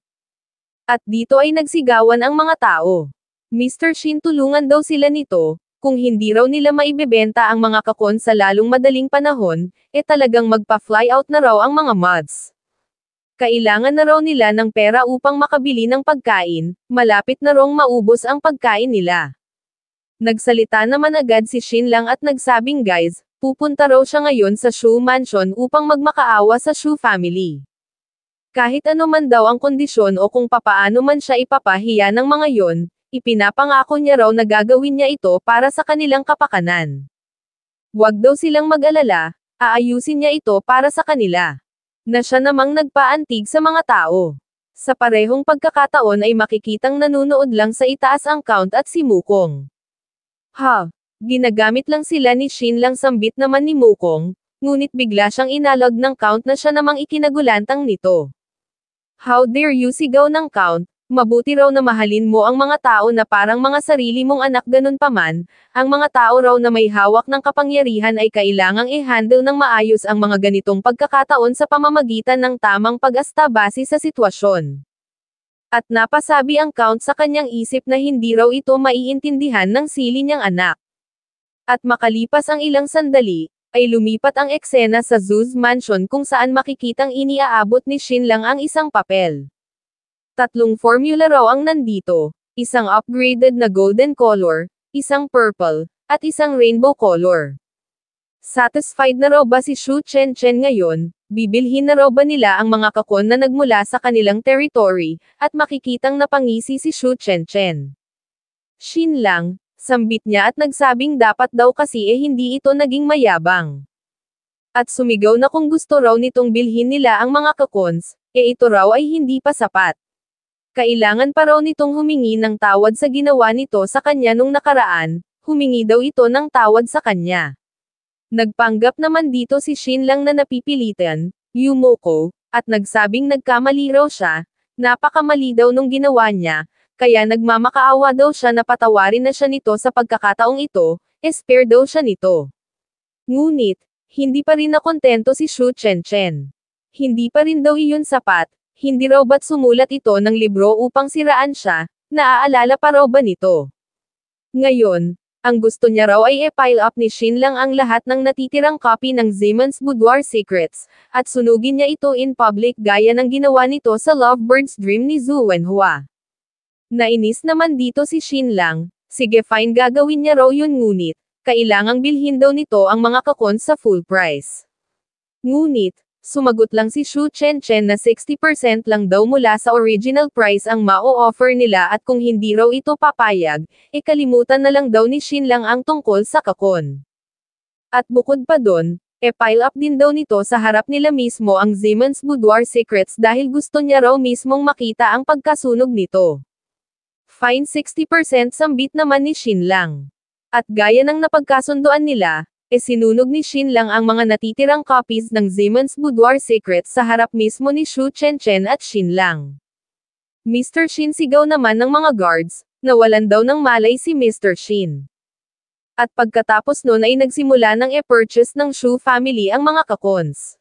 At dito ay nagsigawan ang mga tao. Mr. Shin, tulungan daw sila nito, kung hindi raw nila maibebenta ang mga kakon sa lalong madaling panahon, talagang magpa-fly out na raw ang mga mods. Kailangan na raw nila ng pera upang makabili ng pagkain, malapit na raw maubos ang pagkain nila. Nagsalita naman agad si Shin Lang at nagsabing guys, pupunta raw siya ngayon sa Shu Mansion upang magmakaawa sa Shu family. Kahit ano man daw ang kondisyon o kung papaano man siya ipapahiya ng mga yon, ipinapangako niya raw na gagawin niya ito para sa kanilang kapakanan. Huwag daw silang mag-alala, aayusin niya ito para sa kanila. Na siya namang nagpaantig sa mga tao. Sa parehong pagkakataon ay makikitang nanunood lang sa itaas ang Count at si Mukong. Ginagamit lang sila ni Shin Lang, sambit naman ni Mukong, ngunit bigla siyang inalog ng Count na siya namang ikinagulantang nito. How dare you, sigaw ng Count, mabuti raw na mahalin mo ang mga tao na parang mga sarili mong anak, ganun pa man, ang mga tao raw na may hawak ng kapangyarihan ay kailangang i-handle ng maayos ang mga ganitong pagkakataon sa pamamagitan ng tamang pag-asta base sa sitwasyon. At napasabi ang Count sa kanyang isip na hindi raw ito maiintindihan ng sili niyang anak. At makalipas ang ilang sandali, ay lumipat ang eksena sa Zhu's Mansion kung saan makikitang iniaabot ni Shin Lang ang isang papel. 3 formula raw ang nandito, isang upgraded na golden color, isang purple, at isang rainbow color. Satisfied na raw ba si Shu Chen ngayon? Bibilhin na raw ba nila ang mga kakon na nagmula sa kanilang territory, at makikitang napangisi si Shu Chen? Shin Lang, sambit niya at nagsabing dapat daw kasi hindi ito naging mayabang. At sumigaw na kung gusto raw nitong bilhin nila ang mga kakons, ito raw ay hindi pa sapat. Kailangan pa raw nitong humingi ng tawad sa ginawa nito sa kanya nung nakaraan, humingi daw ito ng tawad sa kanya. Nagpanggap naman dito si Shin Lang na napipilitan, Yumoko, at nagsabing nagkamali raw siya, napakamali daw nung ginawa niya, kaya nagmamakaawa daw siya na patawarin na siya nito sa pagkakataong ito, spare daw siya nito. Ngunit, hindi pa rin nakontento si Shu Chen. Hindi pa rin daw iyon sapat. Hindi raw ba't sumulat ito ng libro upang siraan siya, naaalala pa raw ba nito? Ngayon, ang gusto niya raw ay i-pile up ni Shin Lang ang lahat ng natitirang copy ng Zemon's Boudoir Secrets, at sunugin niya ito in public gaya ng ginawa nito sa Lovebird's Dream ni Zhu Wenhua. Nainis naman dito si Shin Lang, sige fine, gagawin niya raw yun, ngunit, kailangang bilhin daw nito ang mga kakon sa full price. Ngunit, sumagot lang si Shu Chen na 60% lang daw mula sa original price ang ma-o-offer nila, at kung hindi raw ito papayag, kalimutan na lang daw ni Shin Lang ang tungkol sa kakon. At bukod pa dun, pile up din daw nito sa harap nila mismo ang Zemon's Boudoir Secrets dahil gusto niya raw mismong makita ang pagkasunog nito. Fine, 60% sambit naman ni Shin Lang. At gaya ng napagkasunduan nila, sinunog ni Shin Lang ang mga natitirang copies ng Zemon's Boudoir Secrets sa harap mismo ni Shu Chen at Shin Lang. Mr. Shin, sigaw naman ng mga guards, nawalan daw ng malay si Mr. Shin. At pagkatapos nun ay nagsimula ng purchase ng Shu family ang mga kakons.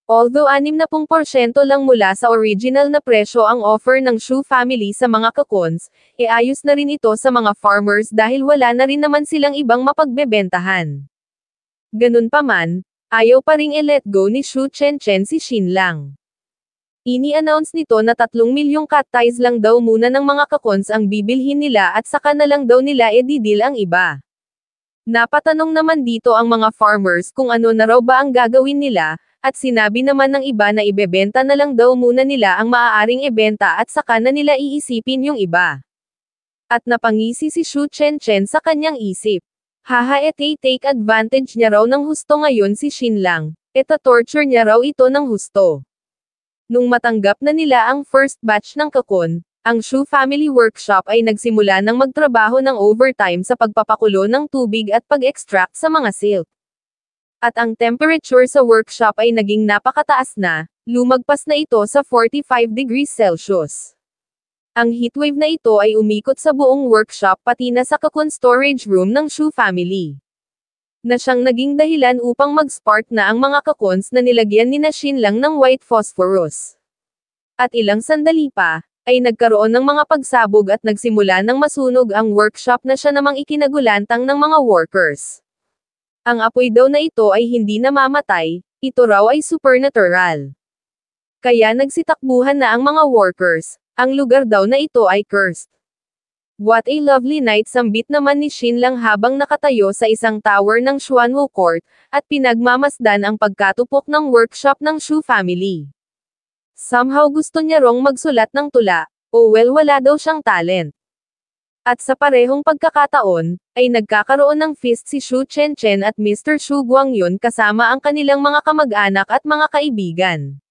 Although 60% lang mula sa original na presyo ang offer ng Shu family sa mga kakons, ayos na rin ito sa mga farmers dahil wala na rin naman silang ibang mapagbebentahan. Ganun pa man, ayaw pa ring i-let go ni Shu Chen si Shin Lang. Ini-announce nito na 3 milyong cat ties lang daw muna ng mga kakons ang bibilhin nila at saka na lang daw nila i-deal ang iba. Napatanong naman dito ang mga farmers kung ano na raw ba ang gagawin nila, at sinabi naman ng iba na ibebenta na lang daw muna nila ang maaaring ibenta at saka na nila iisipin yung iba. At napangisi si Shu Chen sa kanyang isip. Take advantage niya raw ng husto ngayon si Shin Lang, torture niya raw ito ng husto. Nung matanggap na nila ang first batch ng kakon, ang Shu Family Workshop ay nagsimula ng magtrabaho ng overtime sa pagpapakulo ng tubig at pag-extract sa mga silk. At ang temperature sa workshop ay naging napakataas na, Lumagpas na ito sa 45 degrees Celsius. Ang heatwave na ito ay umikot sa buong workshop pati na sa cocoon storage room ng Shu family. Na siyang naging dahilan upang mag-spark na ang mga cocoons na nilagyan ni Shin Lang ng white phosphorus. At ilang sandali pa, ay nagkaroon ng mga pagsabog at nagsimula ng masunog ang workshop na siya namang ikinagulantang ng mga workers. Ang apoy daw na ito ay hindi namamatay, ito raw ay supernatural. Kaya nagsitakbuhan na ang mga workers, ang lugar daw na ito ay cursed. What a lovely night, sambit naman ni Shin Lang habang nakatayo sa isang tower ng Xuanwu Court, at pinagmamasdan ang pagkatupok ng workshop ng Shu family. Somehow gusto niya rong magsulat ng tula, wala daw siyang talent. At sa parehong pagkakataon, ay nagkakaroon ng feast si Shu Chenchen at Mr. Shu Guangyun kasama ang kanilang mga kamag-anak at mga kaibigan.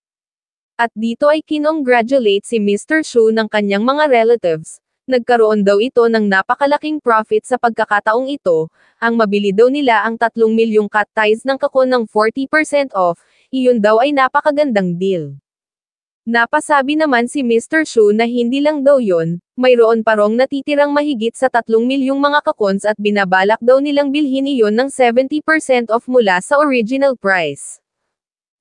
At dito ay kinongratulate si Mr. Shu ng kanyang mga relatives. Nagkaroon daw ito ng napakalaking profit sa pagkakataong ito, ang mabili daw nila ang 3 milyong cut ties ng cocoon ng 40% off, iyon daw ay napakagandang deal. Napasabi naman si Mr. Shu na hindi lang daw yon, mayroon pa rong natitirang mahigit sa 3 milyong mga cocoons at binabalak daw nilang bilhin iyon ng 70% off mula sa original price.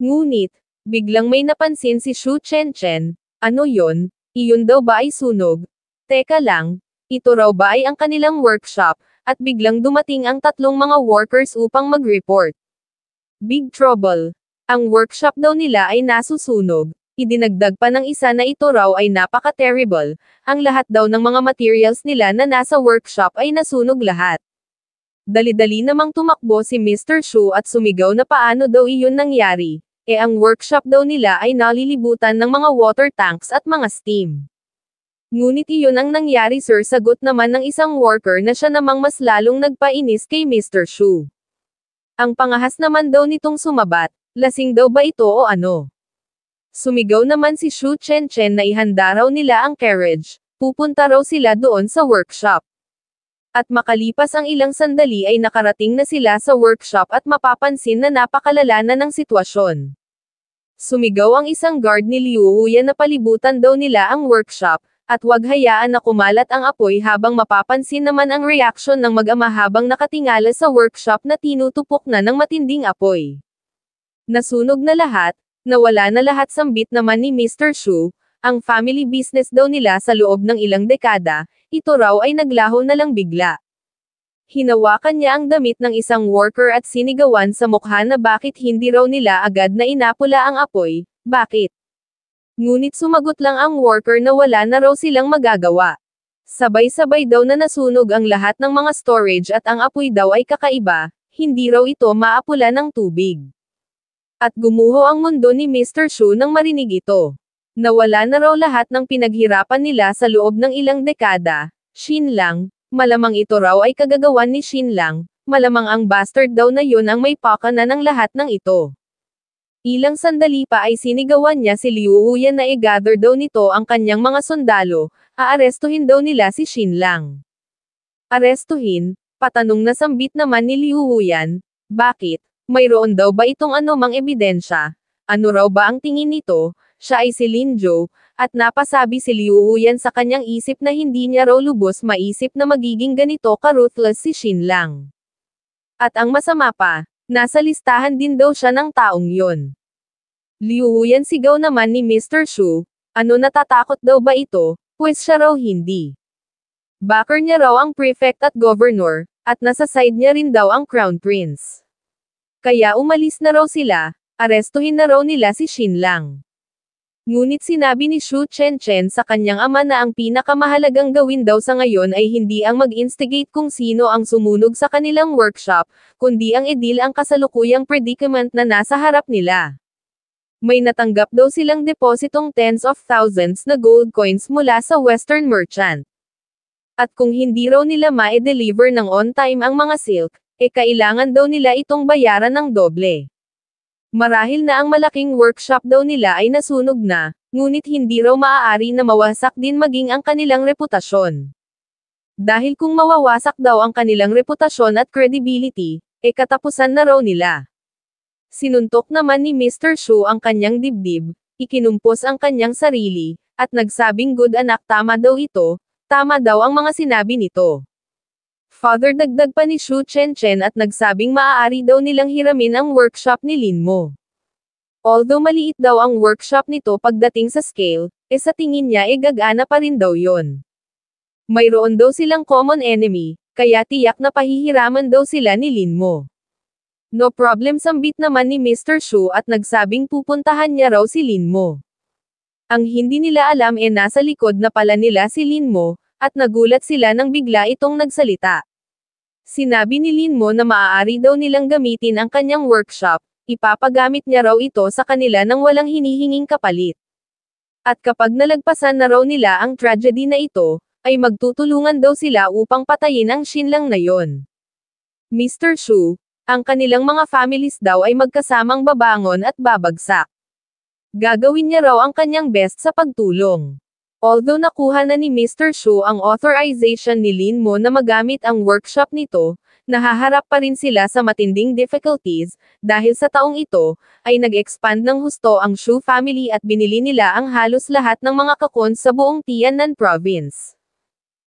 Ngunit, biglang may napansin si Shu Chenchen, ano yon, iyon daw ba ay sunog? Teka lang, ito raw ba ay ang kanilang workshop, at biglang dumating ang 3 mga workers upang mag-report. Big trouble. Ang workshop daw nila ay nasusunog. Idinagdag pa ng isa na ito raw ay napaka-terrible, ang lahat daw ng mga materials nila na nasa workshop ay nasunog lahat. Dali-dali namang tumakbo si Mr. Shu at sumigaw na paano daw iyon nangyari, ang workshop daw nila ay nalilibutan ng mga water tanks at mga steam. Ngunit iyon ang nangyari sir, sagot naman ng isang worker na siya namang mas lalong nagpainis kay Mr. Shu. Ang pangahas naman daw nitong sumabat, lasing daw ba ito o ano? Sumigaw naman si Shu Chenchen na ihanda raw nila ang carriage, pupunta raw sila doon sa workshop. At makalipas ang ilang sandali ay nakarating na sila sa workshop at mapapansin na napakalala na ng sitwasyon. Sumigaw ang isang guard ni Liu Huyan na palibutan daw nila ang workshop, at wag hayaan na kumalat ang apoy habang mapapansin naman ang reaksyon ng mag-ama habang nakatingala sa workshop na tinutupok na ng matinding apoy. Nasunog na lahat, nawala na lahat, sambit naman ni Mr. Shu, ang family business daw nila sa loob ng ilang dekada, ito raw ay naglaho na lang bigla. Hinawakan niya ang damit ng isang worker at sinigawan sa mukha na bakit hindi raw nila agad na inapula ang apoy, bakit? Ngunit sumagot lang ang worker na wala na raw silang magagawa. Sabay-sabay daw na nasunog ang lahat ng mga storage at ang apoy daw ay kakaiba, hindi raw ito maapula ng tubig. At gumuho ang mundo ni Mr. Shu nang marinig ito. Nawala na raw lahat ng pinaghirapan nila sa loob ng ilang dekada. Shin Lang, malamang ito raw ay kagagawan ni Shin Lang, malamang ang bastard daw na yun ang may pakana ng lahat ng ito. Ilang sandali pa ay sinigawan niya si Liu Huyan na i-gather daw nito ang kanyang mga sundalo, aarestuhin daw nila si Shin Lang. Arestuhin? Patanong na sambit naman ni Liu Huyan, bakit? Mayroon daw ba itong anumang ebidensya? Ano raw ba ang tingin nito? Siya ay si Lin Zhou, at napasabi si Liu Huyan sa kanyang isip na hindi niya raw lubos maisip na magiging ganito ka-ruthless si Shin Lang. At ang masama pa, nasa listahan din daw siya ng taong yon. Liu Huyan, sigaw naman ni Mr. Shu, ano natatakot daw ba ito, pues siya raw hindi. Backer niya raw ang prefect at governor, at nasa side niya rin daw ang crown prince. Kaya umalis na raw sila, arestuhin na raw nila si Shin Lang. Ngunit sinabi ni Shu Chenchen sa kanyang ama na ang pinakamahalagang gawin daw sa ngayon ay hindi ang mag-instigate kung sino ang sumunog sa kanilang workshop, kundi ang idil ang kasalukuyang predicament na nasa harap nila. May natanggap daw silang depositong tens of thousands na gold coins mula sa Western merchant. At kung hindi raw nila ma-deliver ng on-time ang mga silk, kailangan daw nila itong bayaran ng doble. Marahil na ang malaking workshop daw nila ay nasunog na, ngunit hindi raw maaari na mawasak din maging ang kanilang reputasyon. Dahil kung mawawasak daw ang kanilang reputasyon at credibility, katapusan na raw nila. Sinuntok naman ni Mr. Shu ang kanyang dibdib, ikinumpos ang kanyang sarili, at nagsabing good anak tama daw ito, tama daw ang mga sinabi nito. Father dagdag pa ni Shu Chen at nagsabing maaari daw nilang hiramin ang workshop ni Lin Mo. Although maliit daw ang workshop nito pagdating sa scale, sa tingin niya gagana pa rin daw yon. Mayroon daw silang common enemy, kaya tiyak na pahihiraman daw sila ni Lin Mo. No problem sambit naman ni Mr. Shu at nagsabing pupuntahan niya raw si Lin Mo. Ang hindi nila alam nasa likod na pala nila si Lin Mo, at nagulat sila nang bigla itong nagsalita. Sinabi ni Lin Mo na maaari daw nilang gamitin ang kanyang workshop, ipapagamit niya raw ito sa kanila nang walang hinihinging kapalit. At kapag nalagpasan na raw nila ang tragedy na ito, ay magtutulungan daw sila upang patayin ang Xinlang na yon. Mr. Shu, ang kanilang mga families daw ay magkasamang babangon at babagsak. Gagawin niya raw ang kanyang best sa pagtulong. Although nakuha na ni Mr. Shu ang authorization ni Lin Mo na magamit ang workshop nito, nahaharap pa rin sila sa matinding difficulties, dahil sa taong ito, ay nag-expand ng husto ang Shu family at binili nila ang halos lahat ng mga kakon sa buong Tiannan province.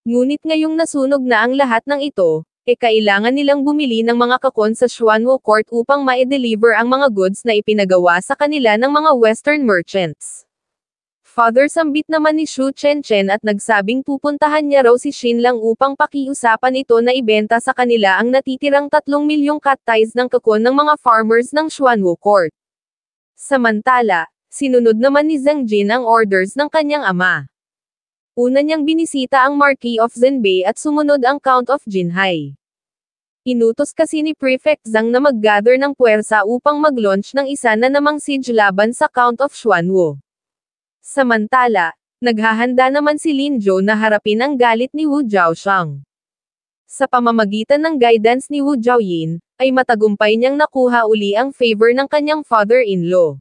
Ngunit ngayong nasunog na ang lahat ng ito, kailangan nilang bumili ng mga kakon sa Xuanwu Court upang ma-deliver ang mga goods na ipinagawa sa kanila ng mga Western merchants. Father sambit naman ni Shu Chen at nagsabing pupuntahan niya raw si Xinlang upang pakiusapan ito na ibenta sa kanila ang natitirang 3 milyong cat ties ng kakon ng mga farmers ng Xuanwu Court. Samantala, sinunod naman ni Zhang Jin ang orders ng kanyang ama. Una niyang binisita ang Marquis of Zhenbei at sumunod ang Count of Jinhai. Inutos kasi ni Prefect Zhang na mag-gather ng puwersa upang mag-launch ng isa na namang siege laban sa Count of Xuanwu. Samantala, naghahanda naman si Lin Zhou na harapin ang galit ni Wu Zhaoxiang. Sa pamamagitan ng guidance ni Wu Zhaoyin, ay matagumpay niyang nakuha uli ang favor ng kanyang father-in-law.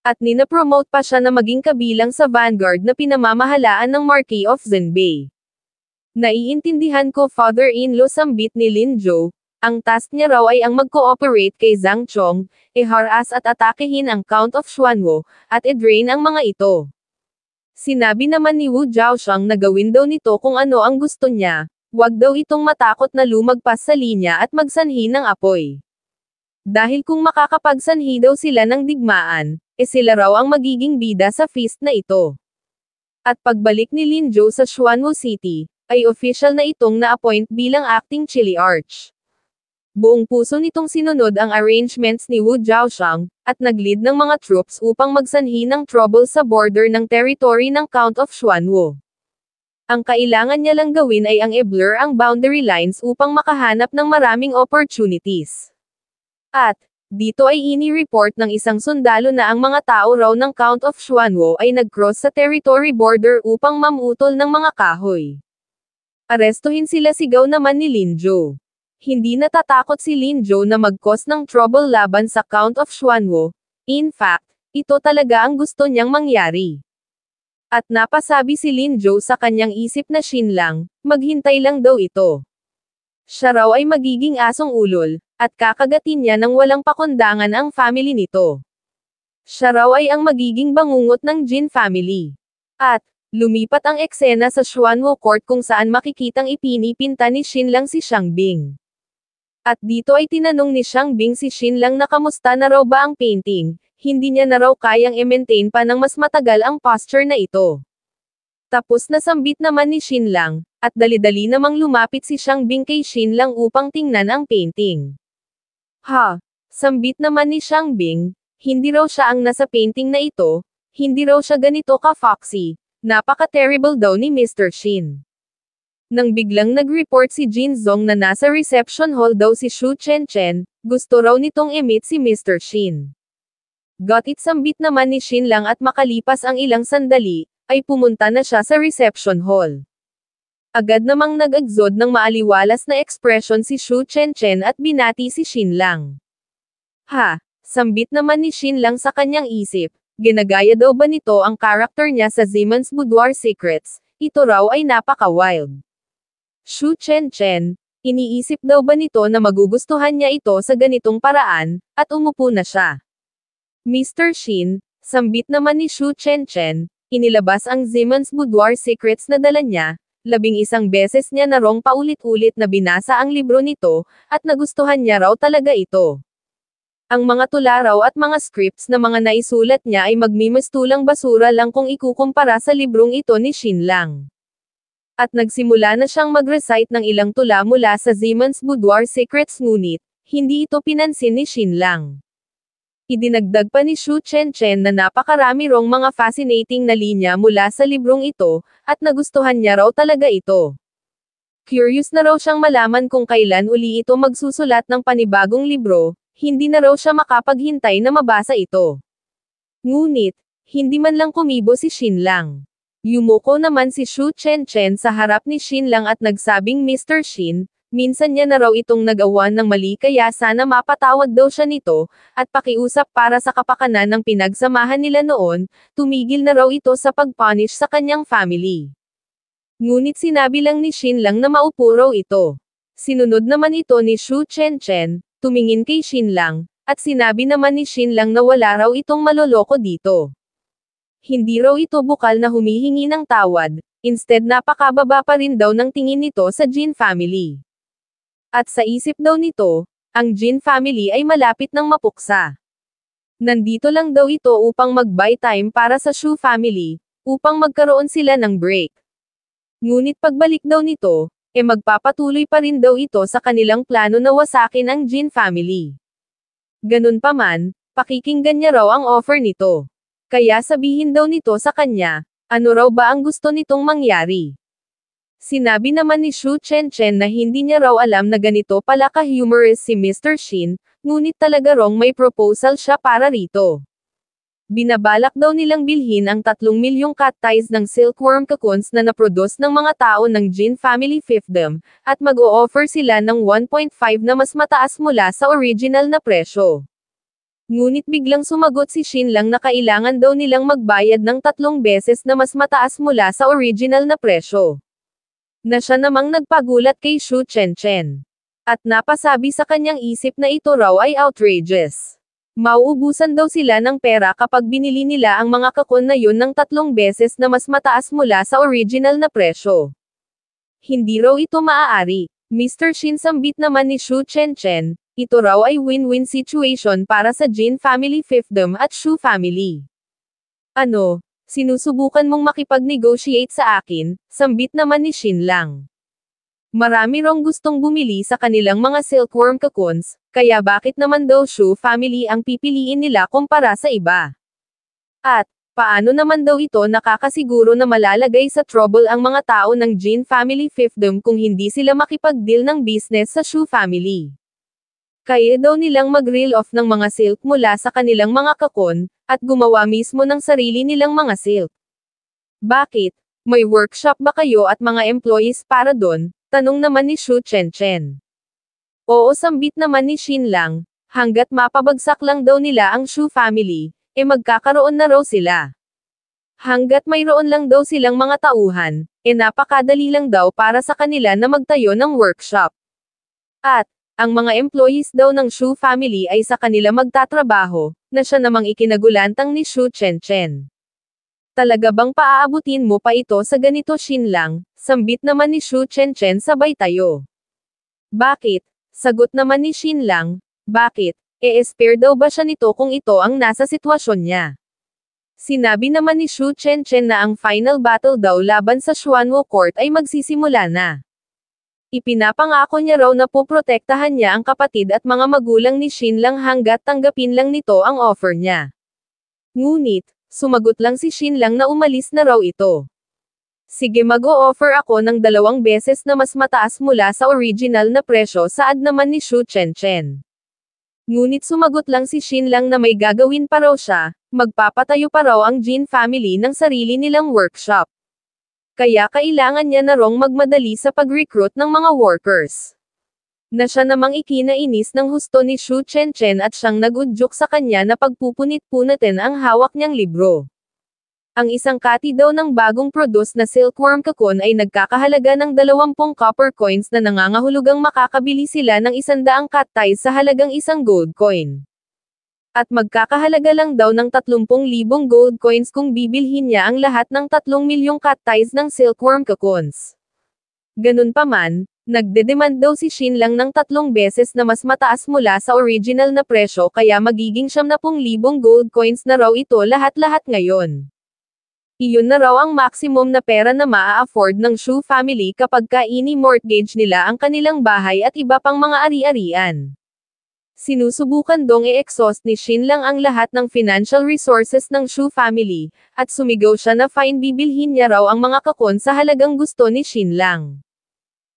At nina-promote pa siya na maging kabilang sa vanguard na pinamamahalaan ng Marquis of Zhenbei. Naiintindihan ko father-in-law sambit ni Lin Zhou, ang task niya raw ay ang mag-cooperate kay Zhang Chong, harass at atakehin ang Count of Xuanwu, at i-drain ang mga ito. Sinabi naman ni Wu Zhaoxiang na gawin daw nito kung ano ang gusto niya, wag daw itong matakot na lumagpas sa linya at magsanhi ng apoy. Dahil kung makakapagsanhi daw sila ng digmaan, sila raw ang magiging bida sa feast na ito. At pagbalik ni Lin Zhou sa Xuanwu City, ay official na itong na-appoint bilang acting Chili Arch. Buong puso nitong sinunod ang arrangements ni Wu Zhaoxiang, at nag-lead ng mga troops upang magsanhi ng trouble sa border ng territory ng Count of Xuanwu. Ang kailangan niya lang gawin ay ang i-blur ang boundary lines upang makahanap ng maraming opportunities. At, dito ay ini-report ng isang sundalo na ang mga tao raw ng Count of Xuanwu ay nag-cross sa territory border upang mamutol ng mga kahoy. Arestuhin sila sigaw naman ni Lin Zhou. Hindi natatakot si Lin Zhou na mag-cause ng trouble laban sa Count of Xuanwu. In fact, ito talaga ang gusto niyang mangyari. At napasabi si Lin Zhou sa kanyang isip na Xinlang, maghintay lang daw ito. Siya raw ay magiging asong ulol, at kakagatin niya ng walang pakundangan ang family nito. Siya raw ay ang magiging bangungot ng Jin family. At, lumipat ang eksena sa Xuanwu Court kung saan makikitang ipinipinta ni Xinlang si Xiangbing. At dito ay tinanong ni Xiangbing si Xinlang na kamusta na raw ba ang painting, hindi niya na raw kayang i-maintain pa ng mas matagal ang posture na ito. Tapos nasambit naman ni Xinlang, at dali-dali namang lumapit si Xiangbing kay Xinlang upang tingnan ang painting. Ha! Sambit naman ni Xiangbing, hindi raw siya ang nasa painting na ito, hindi raw siya ganito ka-foxy, napaka-terrible daw ni Mr. Xin. Nang biglang nag-report si Jin Zong na nasa reception hall daw si Shu Chen, gusto raw nitong i-meet si Mr. Xin. Got it sambit naman ni Xinlang at makalipas ang ilang sandali, ay pumunta na siya sa reception hall. Agad namang nag-exod ng maaliwalas na ekspresyon si Shu Chen at binati si Xinlang. Ha! Sambit naman ni Xinlang sa kanyang isip, ginagaya daw ba nito ang karakter niya sa Zeman's Boudoir Secrets, ito raw ay napaka-wild. Shu Chen, iniisip daw ba nito na magugustuhan niya ito sa ganitong paraan, at umupo na siya. Mr. Xin, Sambit naman ni Shu Chenchen, inilabas ang Simmons Boudoir Secrets na dala niya, 11 beses niya na rong paulit-ulit na binasa ang libro nito, at nagustuhan niya raw talaga ito. Ang mga tula raw at mga scripts na mga naisulat niya ay magmimistulang basura lang kung ikukumpara sa librong ito ni Shin Lang. At nagsimula na siyang mag-recite ng ilang tula mula sa Simmons Boudoir Secrets ngunit, hindi ito pinansin ni Shin Lang. Idinagdag pa ni Shu Chenchen na napakarami rong mga fascinating na linya mula sa librong ito, at nagustuhan niya raw talaga ito. Curious na raw siyang malaman kung kailan uli ito magsusulat ng panibagong libro, hindi na raw siya makapaghintay na mabasa ito. Ngunit, hindi man lang kumibo si Shin Lang. Yumuko naman si Shu Chenchen sa harap ni Shin Lang at nagsabing Mr. Shin, minsan niya na raw itong nagawan ng mali kaya sana mapatawad daw siya nito, at pakiusap para sa kapakanan ng pinagsamahan nila noon, tumigil na raw ito sa pagpunish sa kanyang family. Ngunit sinabi lang ni Shin Lang na maupo raw ito. Sinunod naman ito ni Shu Chenchen, tumingin kay Shin Lang, at sinabi naman ni Shin Lang na wala raw itong maloloko dito. Hindi raw ito bukal na humihingi ng tawad, instead napakababa pa rin daw ng tingin nito sa Jin family. At sa isip daw nito, ang Jin family ay malapit ng mapuksa. Nandito lang daw ito upang mag-buy time para sa Shu family, upang magkaroon sila ng break. Ngunit pagbalik daw nito, magpapatuloy pa rin daw ito sa kanilang plano na wasakin ang Jin family. Ganun pa man, pakikinggan niya raw ang offer nito. Kaya sabihin daw nito sa kanya, ano raw ba ang gusto nitong mangyari? Sinabi naman ni Shu Chenchen na hindi niya raw alam na ganito pala ka-humorous si Mr. Shin, ngunit talaga rong may proposal siya para rito. Binabalak daw nilang bilhin ang 3 milyong cat ties ng silkworm cocoons na naproduce ng mga tao ng Jin family fiefdom, at mag-o-offer sila ng 1.5 na mas mataas mula sa original na presyo. Ngunit biglang sumagot si Shin Lang na kailangan daw nilang magbayad ng 3 beses na mas mataas mula sa original na presyo. Na siya namang nagpagulat kay Shu Chenchen. At napasabi sa kanyang isip na ito raw ay outrageous. Mauubusan daw sila ng pera kapag binili nila ang mga kakon na yun ng 3 beses na mas mataas mula sa original na presyo. Hindi raw ito maaari. Mr. Shin sambit naman ni Shu Chenchen, ito raw ay win-win situation para sa Jin family fiefdom at Shu family. Ano? Sinusubukan mong makipag-negotiate sa akin, sambit naman ni Shin Lang. Marami rong gustong bumili sa kanilang mga silkworm cocoons, kaya bakit naman daw Shu family ang pipiliin nila kumpara sa iba? At, paano naman daw ito nakakasiguro na malalagay sa trouble ang mga tao ng Jin family fiefdom kung hindi sila makipag-deal ng business sa Shu family? Kaya daw nilang mag-reel off ng mga silk mula sa kanilang mga kakon, at gumawa mismo ng sarili nilang mga silk. Bakit? May workshop ba kayo at mga employees para doon? Tanong naman ni Shu Chenchen. Oo, sambit naman ni Shin Lang, hanggat mapabagsak lang daw nila ang Shu family, magkakaroon na raw sila. Hanggat mayroon lang daw silang mga tauhan, napakadali lang daw para sa kanila na magtayo ng workshop. At, ang mga employees daw ng Shu family ay sa kanila magtatrabaho, na siya namang ikinagulantang ni Shu Chenchen. Talaga bang paaabutin mo pa ito sa ganito Shin Lang? Sambit naman ni Shu Chenchen sabay tayo. Bakit? Sagot naman ni Shin Lang, bakit? Spare daw ba siya nito kung ito ang nasa sitwasyon niya? Sinabi naman ni Shu Chenchen na ang final battle daw laban sa Xuanwo Court ay magsisimula na. Ipinapangako niya raw na poprotektahan niya ang kapatid at mga magulang ni Shin Lang hanggat tanggapin lang nito ang offer niya. Ngunit, sumagot lang si Shin Lang na umalis na raw ito. Sige, mag-o-offer ako ng 2 beses na mas mataas mula sa original na presyo, saad naman ni Shu Chenchen. Ngunit sumagot lang si Shin Lang na may gagawin pa raw siya, magpapatayo pa raw ang Jin family ng sarili nilang workshop. Kaya kailangan niya na rong magmadali sa pag-recruit ng mga workers. Na siya namang ikinainis ng husto ni Shu Chenchen at siyang nag-udyok sa kanya na pagpupunit-punitin ang hawak niyang libro. Ang isang kati daw ng bagong produce na silkworm cocoon ay nagkakahalaga ng 20 copper coins na nangangahulugang makakabili sila ng 100 cat ties sa halagang 1 gold coin. At magkakahalaga lang daw ng 30,000 gold coins kung bibilhin niya ang lahat ng 3 milyong cat ties ng silkworm cocoons. Ganun pa man, nagdedemand daw si Shin lang ng 3 beses na mas mataas mula sa original na presyo kaya magiging 70,000 gold coins na raw ito lahat-lahat ngayon. Iyon na raw ang maximum na pera na maa-afford ng Shu family kapag ini-mortgage nila ang kanilang bahay at iba pang mga ari-arian. Sinusubukan dong i-exhaust ni Shin lang ang lahat ng financial resources ng Shu family, at sumigaw siya na fine bibilhin niya raw ang mga kakon sa halagang gusto ni Shin lang.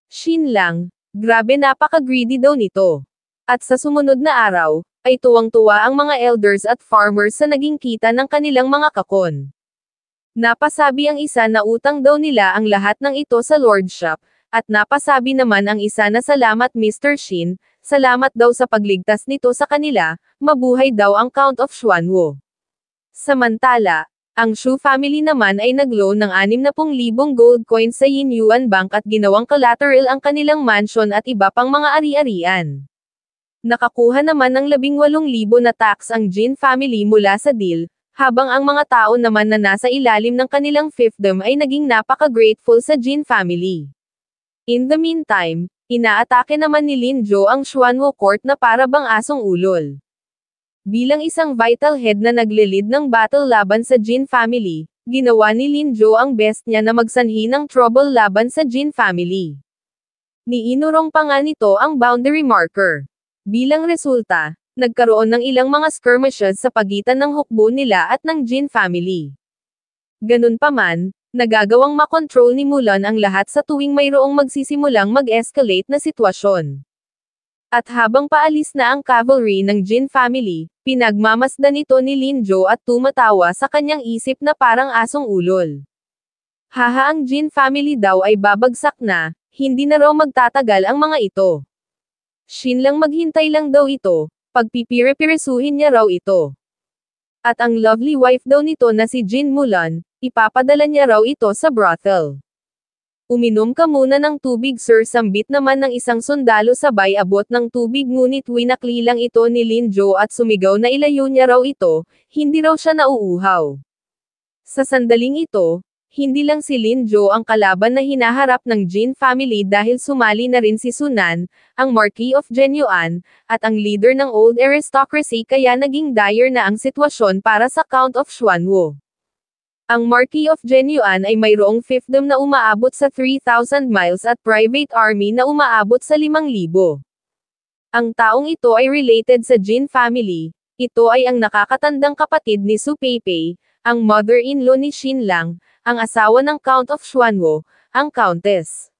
Shin lang, grabe napaka-greedy daw nito. At sa sumunod na araw, ay tuwang-tuwa ang mga elders at farmers sa naging kita ng kanilang mga kakon. Napasabi ang isa na utang daw nila ang lahat ng ito sa lordship, at napasabi naman ang isa na salamat Mr. Shin, salamat daw sa pagligtas nito sa kanila, mabuhay daw ang Count of Xuanwo. Samantala, ang Shu family naman ay nag-loan ng 60,000 gold coins sa Yin Yuan Bank at ginawang collateral ang kanilang mansion at iba pang mga ari-arian. Nakakuha naman ng 18,000 na tax ang Jin family mula sa deal, habang ang mga tao naman na nasa ilalim ng kanilang fiefdom ay naging napaka-grateful sa Jin family. In the meantime, inaatake naman ni Lin Jo ang Xuanwo Court na para bang asong ulol. Bilang isang vital head na nagle-lead ng battle laban sa Jin family, ginawa ni Lin Jo ang best niya na magsanhi ng trouble laban sa Jin family. Niinurong pa nga nito ang boundary marker. Bilang resulta, nagkaroon ng ilang mga skirmishes sa pagitan ng hukbo nila at ng Jin family. Ganun pa man, nagagawang makontrol ni Mulan ang lahat sa tuwing mayroong magsisimulang mag-escalate na sitwasyon. At habang paalis na ang cavalry ng Jin family, pinagmamasdan ito ni Lin Jo at tumatawa sa kanyang isip na parang asong ulol. Haha, ang Jin family daw ay babagsak na, hindi na raw magtatagal ang mga ito. Shin lang maghintay lang daw ito, pagpipire-piresuhin niya raw ito. At ang lovely wife daw nito na si Jin Mulan, ipapadala niya raw ito sa brothel. Uminom ka muna ng tubig sir, sambit naman ng isang sundalo sabay abot ng tubig, ngunit winakli lang ito ni Lin Jo at sumigaw na ilayo niya raw ito, hindi raw siya nauuhaw. Sa sandaling ito, hindi lang si Lin Jo ang kalaban na hinaharap ng Jin family dahil sumali na rin si Sunan, ang Marquis of Genyuan, at ang leader ng old aristocracy, kaya naging dire na ang sitwasyon para sa Count of Xuanwo. Ang Marquis of Genyuan ay mayroong fiefdom na umaabot sa 3,000 miles at private army na umaabot sa 5,000. Ang taong ito ay related sa Jin family, ito ay ang nakakatandang kapatid ni Su Peipei, ang mother-in-law ni Shin Lang, ang asawa ng Count of Xuanwo, ang Countess.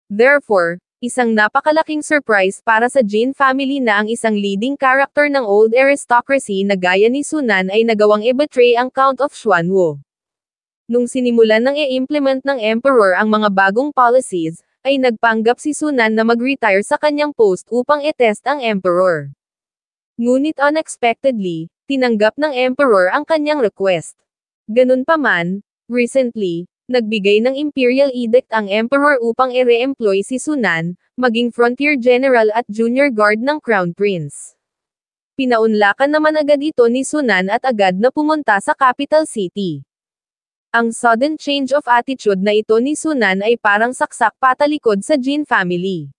Therefore, isang napakalaking surprise para sa Jin family na ang isang leading character ng old aristocracy na gaya ni Sunan ay nagawang i-betray ang Count of Xuanwo. Nung sinimulan ng i-implement ng Emperor ang mga bagong policies, ay nagpanggap si Sunan na mag-retire sa kanyang post upang i-test ang Emperor. Ngunit unexpectedly, tinanggap ng Emperor ang kanyang request. Ganun pa man, recently, nagbigay ng Imperial Edict ang Emperor upang i-re-employ si Sunan, maging Frontier General at Junior Guard ng Crown Prince. Pinaunlakan naman agad ito ni Sunan at agad na pumunta sa capital city. Ang sudden change of attitude na ito ni Sunan ay parang saksak patalikod sa Jin family.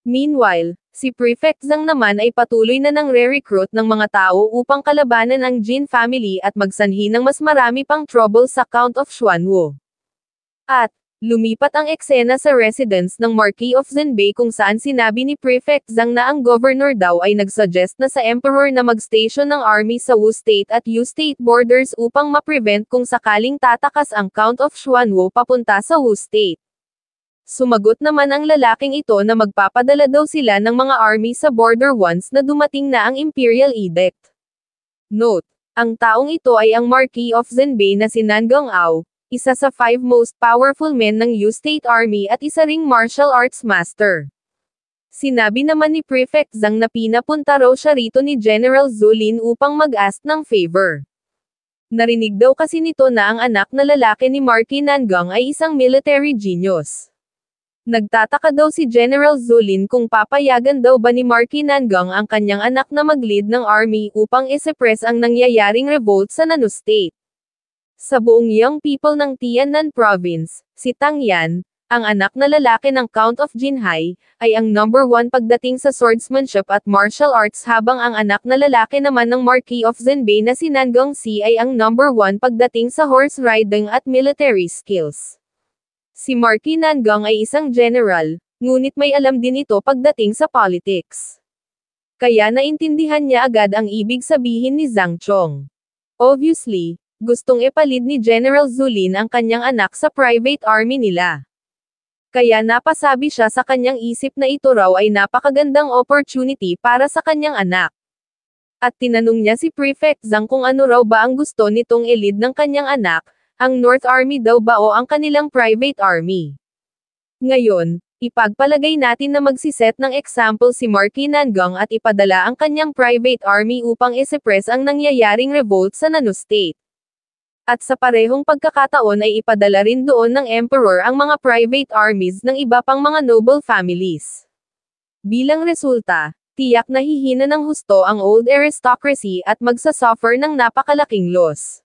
Meanwhile, si Prefect Zhang naman ay patuloy na nang re-recruit ng mga tao upang kalabanan ang Jin family at magsanhi ng mas marami pang trouble sa Count of Xuanwo. At, lumipat ang eksena sa residence ng Marquis of Zhenbei kung saan sinabi ni Prefect Zhang na ang governor daw ay nagsuggest na sa Emperor na mag-station ng army sa Wu State at Yu State borders upang ma-prevent kung sakaling tatakas ang Count of Xuanwo papunta sa Wu State. Sumagot naman ang lalaking ito na magpapadala daw sila ng mga army sa border once na dumating na ang Imperial Edict. Note: ang taong ito ay ang Marquis of Zhenbei na si Nan Gong'ao, isa sa 5 most powerful men ng Yu State Army at isa ring martial arts master. Sinabi naman ni Prefect Zhang na pinapunta raw siya rito ni General Zhou Lin upang mag-ask ng favor. Narinig daw kasi nito na ang anak na lalaki ni Marquis Nangong ay isang military genius. Nagtataka daw si General Zulin kung papayagan daw ba ni Marky Nangang ang kanyang anak na mag-lead ng army upang isuppress ang nangyayaring revolt sa Nano State. Sa buong young people ng Tianan Province, si Tang Yan, ang anak na lalaki ng Count of Jinhai, ay ang number 1 pagdating sa swordsmanship at martial arts habang ang anak na lalaki naman ng Marquis of Zhenbei na si Nangang Si ay ang number 1 pagdating sa horse riding at military skills. Si Marky Nangang ay isang general, ngunit may alam din ito pagdating sa politics. Kaya naintindihan niya agad ang ibig sabihin ni Zhang Chong. Obviously, gustong ipalid ni General Zulin ang kanyang anak sa private army nila. Kaya napasabi siya sa kanyang isip na ito raw ay napakagandang opportunity para sa kanyang anak. At tinanong niya si Prefect Zhang kung ano raw ba ang gusto nitong i-lead ng kanyang anak, ang North Army daw ba o ang kanilang private army. Ngayon, ipagpalagay natin na magsiset ng example si Marky Nangang at ipadala ang kanyang private army upang isuppress ang nangyayaring revolt sa Nano State. At sa parehong pagkakataon ay ipadala rin doon ng emperor ang mga private armies ng iba pang mga noble families. Bilang resulta, tiyak na hihina ng husto ang old aristocracy at magsasuffer ng napakalaking loss.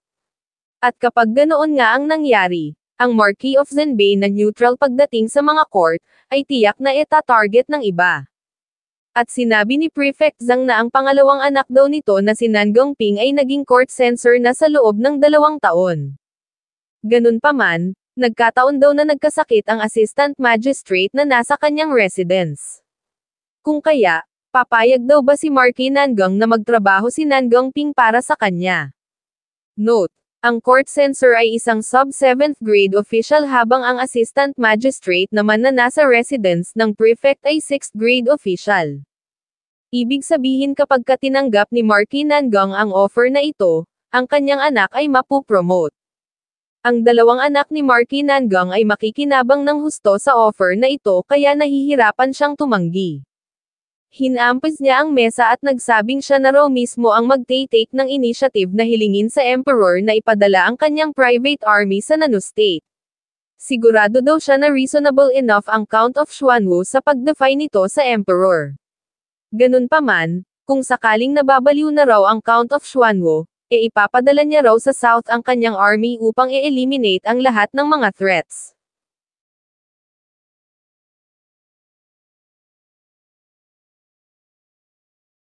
At kapag ganoon nga ang nangyari, ang Marquis of Zhenbei na neutral pagdating sa mga court, ay tiyak na ita-target ng iba. At sinabi ni Prefect Zhang na ang pangalawang anak daw nito na si Nangang Ping ay naging court censor na sa loob ng 2 taon. Ganun pa man, nagkataon daw na nagkasakit ang assistant magistrate na nasa kanyang residence. Kung kaya, papayag daw ba si Marky Nangang na magtrabaho si Nangang Ping para sa kanya? Note: ang court censor ay isang sub-7th grade official habang ang assistant magistrate naman na nasa residence ng prefect ay 6th grade official. Ibig sabihin kapag tinanggap ni Marky Nangang ang offer na ito, ang kanyang anak ay mapupromote. Ang 2 anak ni Marky Nangang ay makikinabang ng husto sa offer na ito kaya nahihirapan siyang tumanggi. Hinampis niya ang mesa at nagsabing siya na raw mismo ang mag-take ng initiative na hilingin sa emperor na ipadala ang kanyang private army sa Nano State. Sigurado daw siya na reasonable enough ang Count of Xuanwu sa pag-defy nito sa emperor. Ganun pa man, kung sakaling nababaliw na raw ang Count of Xuanwu, ipapadala niya raw sa south ang kanyang army upang i-eliminate ang lahat ng mga threats.